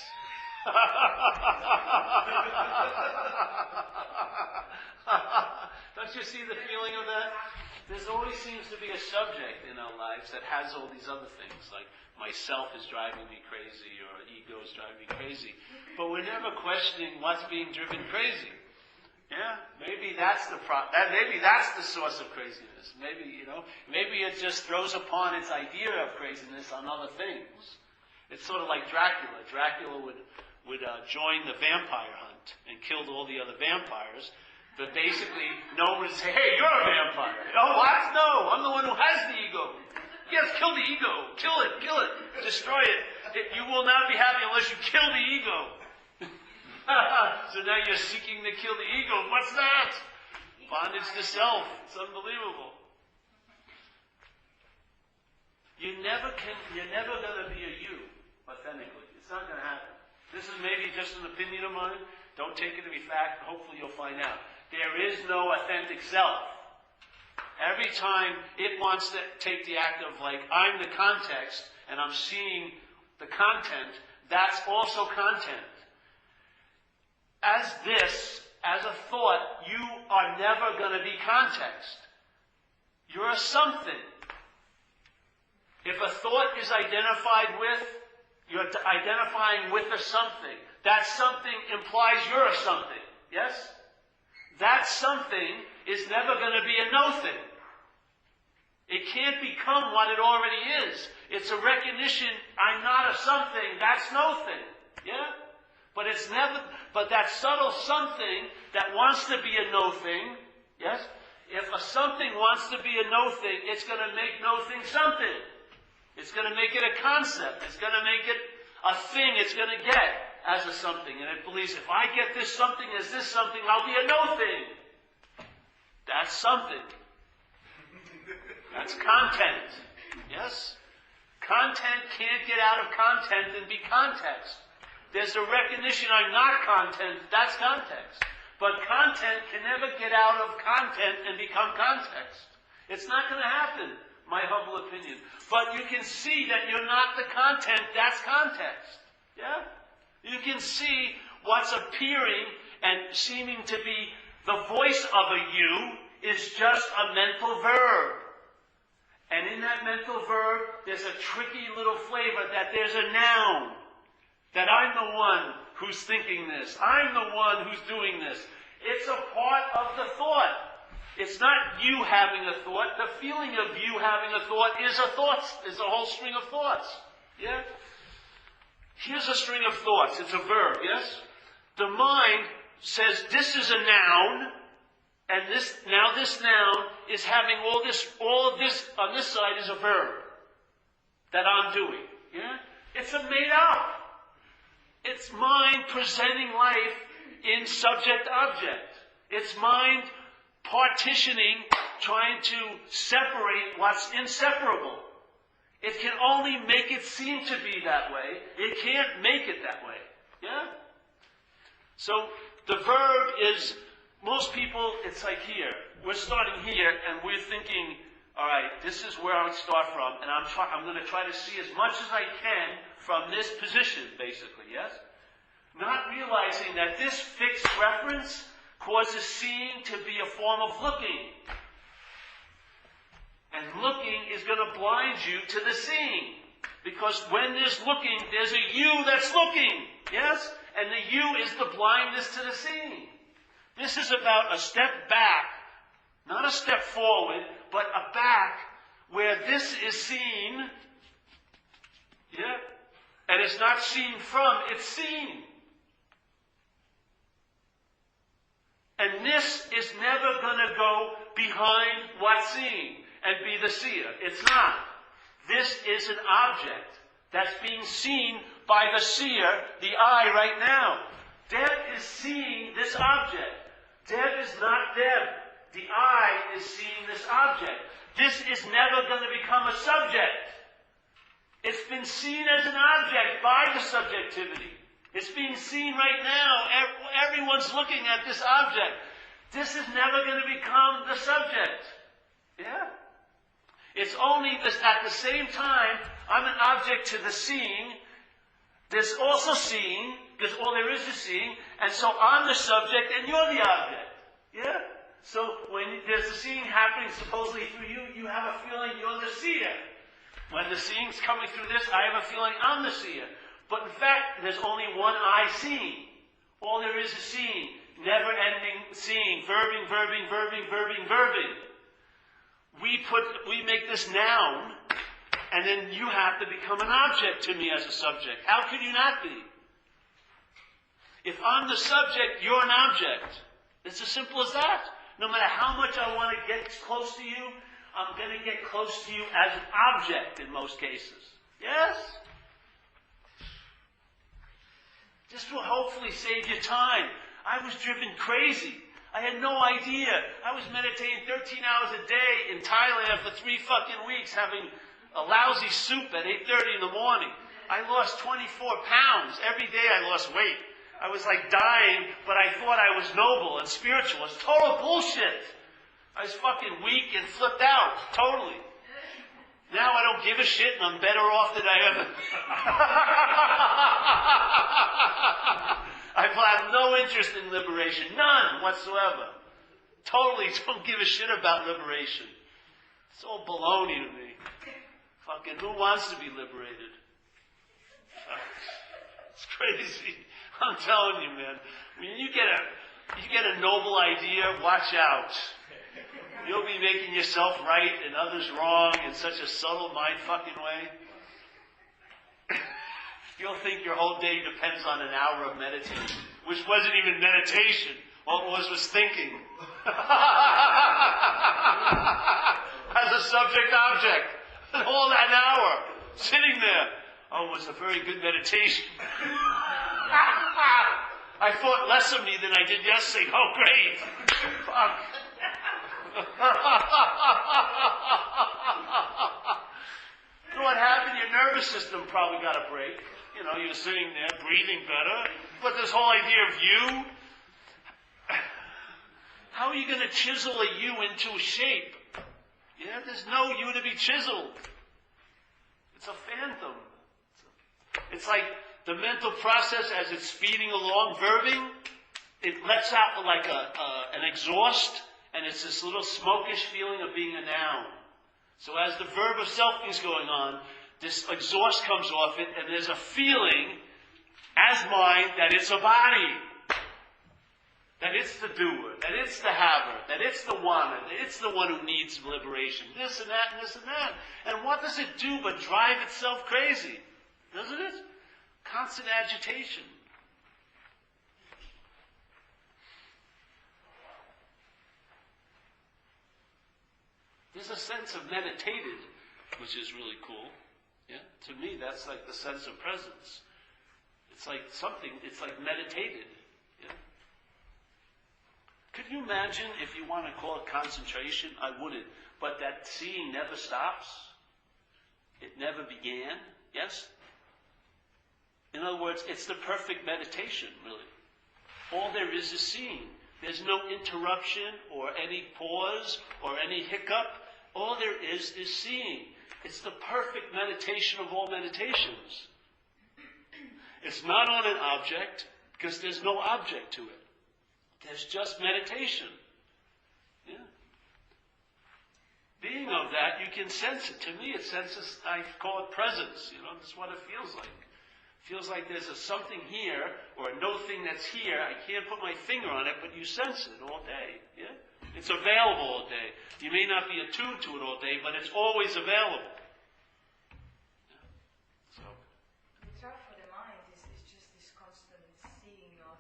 Don't you see the feeling of that? There always seems to be a subject in our lives that has all these other things, like myself is driving me crazy or ego is driving me crazy. But we're never questioning what's being driven crazy. Yeah, maybe that's the maybe that's the source of craziness. Maybe, maybe it just throws upon its idea of craziness on other things. It's sort of like Dracula. Dracula would join the vampire hunt and killed all the other vampires. But basically, no one would say, "Hey, you're a vampire." Oh, what? No, I'm the one who has the ego. Yes, kill the ego. Kill it. Destroy it. You will not be happy unless you kill the ego. So now you're seeking to kill the ego. What's that? Bondage to self. It's unbelievable. You're never going to be a you, authentically. It's not going to happen. This is maybe just an opinion of mine. Don't take it to be fact. Hopefully you'll find out. There is no authentic self. Every time it wants to take the act of like, I'm the context, and I'm seeing the content, that's also content. As a thought, you are never going to be context. You're a something. If a thought is identified with, you're identifying with a something. That something implies you're a something. Yes? That something is never going to be a no-thing. It can't become what it already is. It's a recognition, I'm not a something, that's no-thing. Yeah? But that subtle something that wants to be a no-thing, yes? If a something wants to be a no-thing, it's going to make no-thing something. It's going to make it a concept. It's going to make it a thing it's going to get as a something. And it believes if I get this something as this something, I'll be a no-thing. That's something. That's content. Yes? Content can't get out of content and be context. There's a recognition I'm not content, that's context. But content can never get out of content and become context. It's not going to happen, my humble opinion. But you can see that you're not the content, that's context. Yeah? You can see what's appearing and seeming to be the voice of a you is just a mental verb. And in that mental verb, there's a tricky little flavor that there's a noun. That I'm the one who's thinking this. I'm the one who's doing this. It's a part of the thought. It's not you having a thought. The feeling of you having a thought is a whole string of thoughts. Yeah? Here's a string of thoughts. It's a verb, yes? The mind says this is a noun, and this noun is having all of this on this side is a verb that I'm doing. Yeah? It's a made up. It's mind presenting life in subject-object. It's mind partitioning, trying to separate what's inseparable. It can only make it seem to be that way. It can't make it that way. Yeah? So the verb is, most people, it's like here. We're starting here and we're thinking, all right, this is where I would start from, and I'm going to try to see as much as I can from this position, basically, yes? Not realizing that this fixed reference causes seeing to be a form of looking. And looking is going to blind you to the seeing. Because when there's looking, there's a you that's looking. Yes? And the you is the blindness to the seeing. This is about a step back, not a step forward, but a back where this is seen. Yeah? And it's not seen from, it's seen. And this is never going to go behind what's seen and be the seer. It's not. This is an object that's being seen by the seer, the eye right now. Deb is seeing this object. Deb is not Deb. The eye is seeing this object. This is never going to become a subject. It's been seen as an object by the subjectivity. It's being seen right now. Everyone's looking at this object. This is never going to become the subject. Yeah? It's only this, at the same time, I'm an object to the seeing. There's also seeing, because all there is seeing, and so I'm the subject and you're the object. Yeah? So when there's the seeing happening supposedly through you, you have a feeling you're the seer. When the seeing's coming through this, I have a feeling I'm the seer. But in fact, there's only one eye seeing. All there is seeing. Never-ending seeing. Verbing, verbing, verbing, verbing, verbing. We make this noun, and then you have to become an object to me as a subject. How could you not be? If I'm the subject, you're an object. It's as simple as that. No matter how much I want to get close to you, I'm going to get close to you as an object in most cases. Yes? This will hopefully save you time. I was driven crazy. I had no idea. I was meditating 13 hours a day in Thailand for 3 fucking weeks, having a lousy soup at 8:30 in the morning. I lost 24 pounds. Every day I lost weight. I was like dying, but I thought I was noble and spiritual. It's total bullshit. I was fucking weak and flipped out. Totally. Now I don't give a shit and I'm better off than I ever. I have no interest in liberation. None whatsoever. Totally don't give a shit about liberation. It's all baloney to me. Fucking who wants to be liberated? It's crazy. I'm telling you, man. When you get a noble idea, watch out. You'll be making yourself right and others wrong in such a subtle mind-fucking way. You'll think your whole day depends on an hour of meditation, which wasn't even meditation. All it was thinking. As a subject-object. All that hour, sitting there. Oh, it was a very good meditation. I thought less of me than I did yesterday. Oh, great. Fuck. You know what happened? Your nervous system probably got a break. You know, you're sitting there breathing better. But this whole idea of you, how are you going to chisel a you into a shape? Yeah, there's no you to be chiseled. It's a phantom. It's like the mental process as it's speeding along, verbing, it lets out like an exhaust, and it's this little smokish feeling of being a noun. So as the verb of selfing is going on, this exhaust comes off it, and there's a feeling as mind that it's a body. That it's the doer, that it's the haver, that it's the one, that it's the one who needs liberation. This and that and this and that. And what does it do but drive itself crazy? Doesn't it? Constant agitation. There's a sense of meditated, which is really cool. Yeah? To me, that's like the sense of presence. It's like something, it's like meditated. Yeah? Could you imagine if you want to call it concentration? I wouldn't. But that seeing never stops. It never began. Yes? In other words, it's the perfect meditation, really. All there is seeing. There's no interruption or any pause or any hiccup. All there is seeing. It's the perfect meditation of all meditations. It's not on an object because there's no object to it. There's just meditation. Yeah. Being of that, you can sense it. To me, it senses, I call it presence. That's what it feels like. It feels like there's something here, or a no thing that's here. I can't put my finger on it, but you sense it all day. Yeah? It's available all day. You may not be attuned to it all day, but it's always available. Yeah? So. The trap for the mind is just this constant seeing of,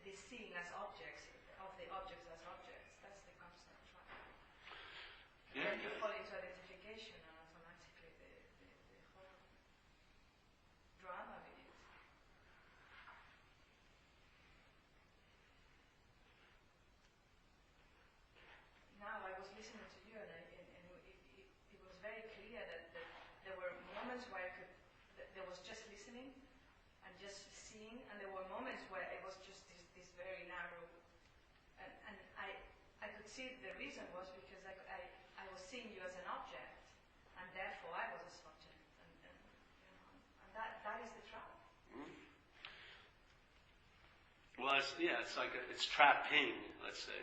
this seeing as objects, of the objects as objects. That's the constant trap. Yeah. Then you fall into identification and automatically the whole drama begins. Now I was listening to you and it was very clear that there were moments where there was just listening and just seeing, and there were moments where it was just this very narrow, and I could see the reason was because I was seeing you as an object, and therefore I was a subject, and that is the trap. Well, it's trapping, let's say.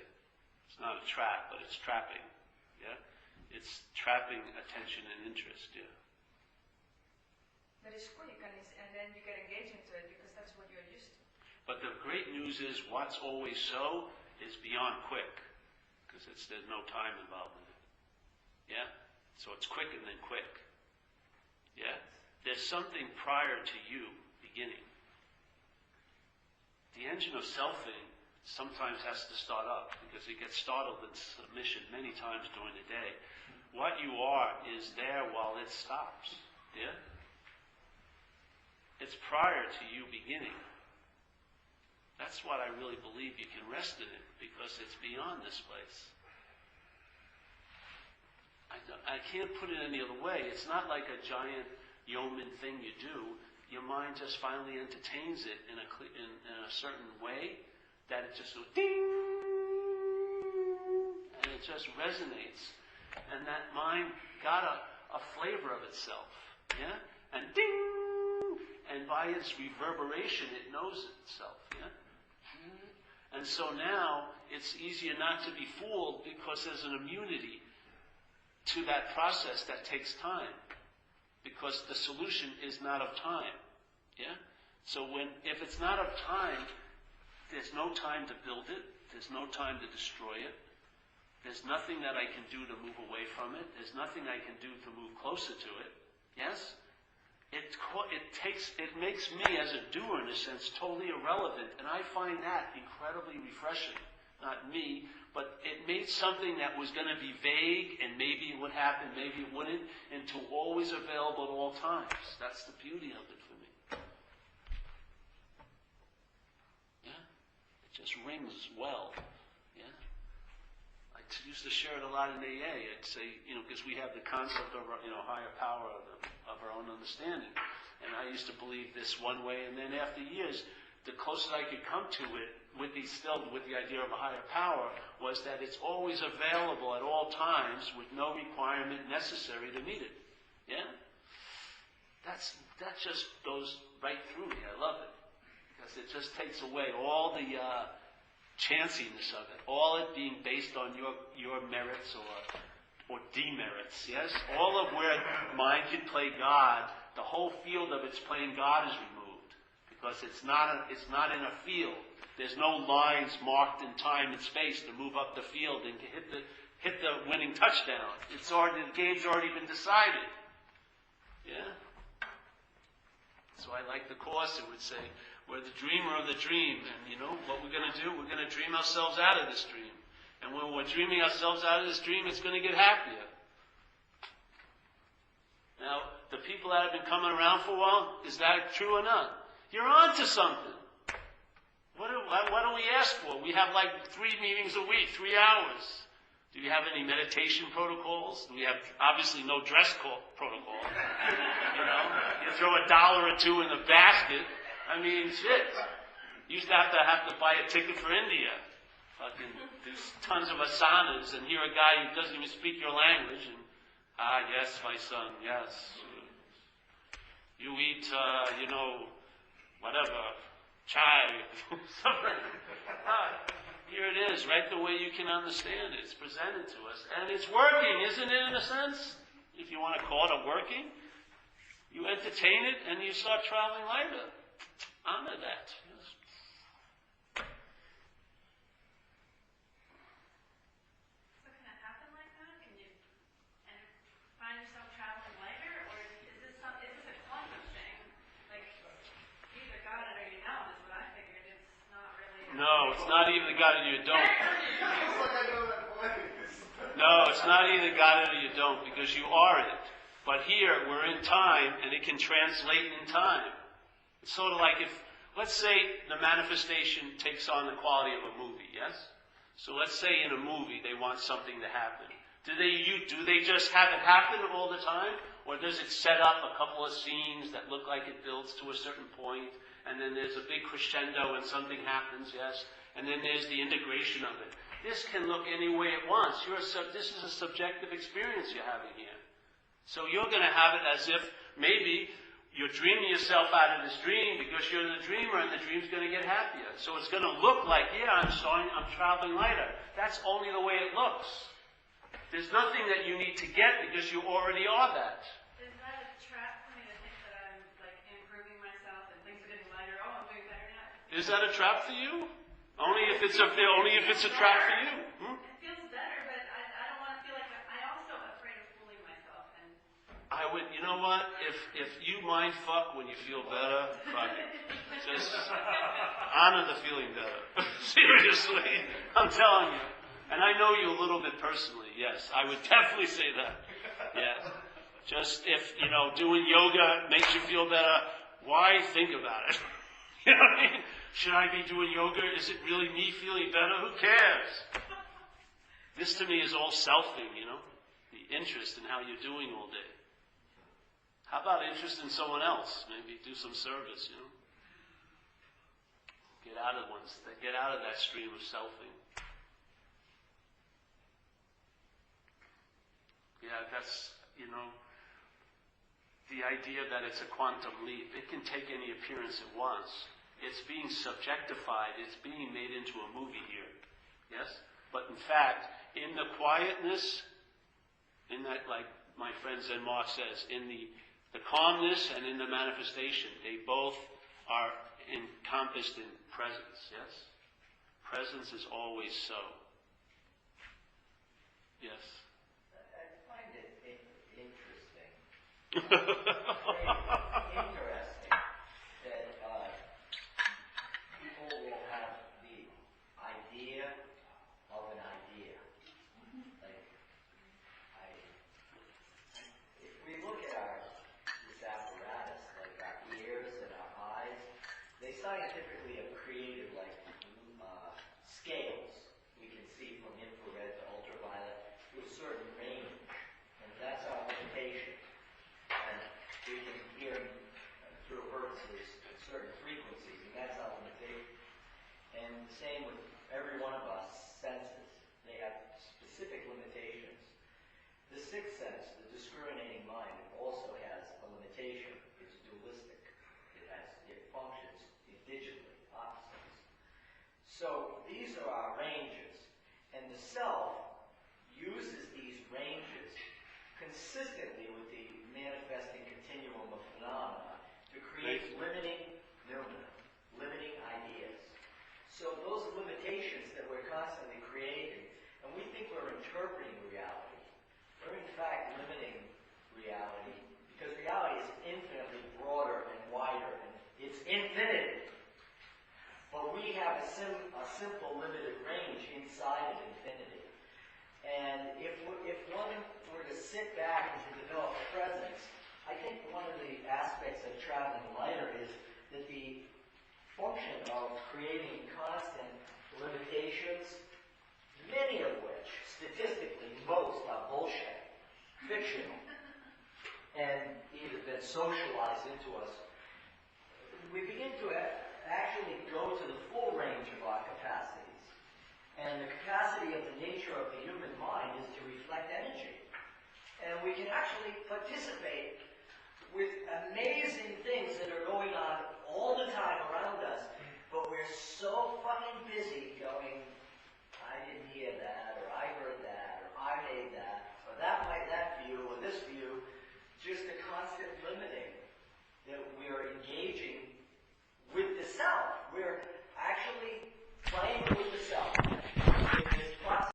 It's not a trap, but it's trapping. Yeah? It's trapping attention and interest, yeah. But it's quick, and then you get engaged into it because that's what you're used to. But the great news is what's always so is beyond quick, because there's no time involved in it. Yeah? So it's quick and then quick. Yeah? There's something prior to you beginning. The engine of selfing sometimes has to start up because it gets startled in submission many times during the day. What you are is there while it stops. Yeah? It's prior to you beginning. That's what I really believe you can rest in it because it's beyond this place. I can't put it any other way. It's not like a giant yeoman thing you do. Your mind just finally entertains it in a certain way that it just goes ding, and it just resonates. And that mind got a flavor of itself. Yeah? And ding! And by its reverberation, it knows itself. Yeah? And so now, it's easier not to be fooled because there's an immunity to that process that takes time. Because the solution is not of time. Yeah? So if it's not of time, there's no time to build it. There's no time to destroy it. There's nothing that I can do to move away from it. There's nothing I can do to move closer to it. Yes? It makes me as a doer, in a sense, totally irrelevant. And I find that incredibly refreshing. Not me, but it made something that was going to be vague and maybe it would happen, maybe it wouldn't, into always available at all times. That's the beauty of it for me. Yeah? It just rings well. Yeah? I used to share it a lot in AA. I'd say, because we have the concept of, higher power of our own understanding. And I used to believe this one way, and then after years, the closest I could come to it, with the idea of a higher power, was that it's always available at all times with no requirement necessary to meet it. Yeah? That just goes right through me. I love it. Because it just takes away all the chanciness of it. All it being based on your merits or demerits. Yes? All of where mind can play God, the whole field of its playing God is removed. Because it's not in a field. There's no lines marked in time and space to move up the field and to hit the winning touchdown. The game's already been decided. Yeah? So I like the Course. It would say, we're the dreamer of the dream. And what we're going to do? We're going to dream ourselves out of this dream. And when we're dreaming ourselves out of this dream, it's going to get happier. Now, the people that have been coming around for a while, is that true or not? You're on to something. What do we ask for? We have like 3 meetings a week, 3 hours. Do you have any meditation protocols? We have obviously no dress protocol. You throw $1 or $2 in the basket. I mean, shit. You used to have to buy a ticket for India. Fucking do tons of asanas and hear a guy who doesn't even speak your language and, yes, my son, yes. You eat, whatever, chai, something. Here it is, right the way you can understand it. It's presented to us. And it's working, isn't it, in a sense? If you want to call it working. You entertain it and you start traveling lighter. Honor that. Yes. So can it happen like that? Can you find yourself traveling lighter, or is this a quantum thing? Like, you either got it or you don't, is what I figured. It's not really. No, it's not even the God or you don't. No, it's not either got it or you don't, because you are it. But here, we're in time, and it can translate in time. It's sort of like if, let's say the manifestation takes on the quality of a movie, yes? So let's say in a movie they want something to happen. Do they just have it happen all the time? Or does it set up a couple of scenes that look like it builds to a certain point, and then there's a big crescendo and something happens, yes? And then there's the integration of it. This can look any way it wants. This is a subjective experience you're having here. So you're going to have it as if maybe you're dreaming yourself out of this dream because you're the dreamer and the dream's going to get happier. So it's going to look like, I'm traveling lighter. That's only the way it looks. There's nothing that you need to get because you already are that. Is that a trap for me to think that I'm like improving myself and things are getting lighter? Oh, I'm doing better now. Is that a trap for you? Only if it's a trap for you. It feels better, but I don't want to feel like I also afraid of fooling myself. And I would, you know what? If you mind fuck when you feel better, fuck it. Just honor the feeling better. Seriously, I'm telling you. And I know you a little bit personally. Yes, I would definitely say that. Yes. Just if doing yoga makes you feel better, why think about it? You know what I mean? Should I be doing yoga? Is it really me feeling better? Who cares? This to me is all selfing, the interest in how you're doing all day. How about interest in someone else? Maybe do some service, Get out of that stream of selfing. Yeah, that's, the idea that it's a quantum leap. It can take any appearance it wants. It's being subjectified. It's being made into a movie here. Yes? But in fact, in the quietness, in that, like my friend Zen Mark says, in the calmness and in the manifestation, they both are encompassed in presence. Yes? Presence is always so. Yes? I find it interesting. Interesting that people will have the idea of an idea. Like, if we look at this apparatus, like our ears and our eyes, they scientifically have created scales. We can see from infrared to ultraviolet to a certain range, and that's our limitation. And we can hear through hertz at certain frequencies, and that's our limitation. And the same with every one of us senses. They have specific limitations. The sixth sense, the discriminating mind, also has a limitation. It's dualistic. It functions digitally, opposites. So these are our ranges, and the self uses these ranges consistently with the manifesting continuum of phenomena to create limiting noumena, limiting ideas. So those limitations that we're constantly creating, and we think we're interpreting reality, we're in fact limiting reality, because reality is infinitely broader and wider, and it's infinite. But we have a simple limited range inside of infinity. And if one were to sit back and to develop presence I think one of the aspects of traveling lighter is that the function of creating constant limitations, many of which, statistically, most are bullshit, fictional, and either been socialized into us, we begin to actually go to the full range of our capacities. And the capacity of the nature of the human mind is to reflect energy. And we can actually participate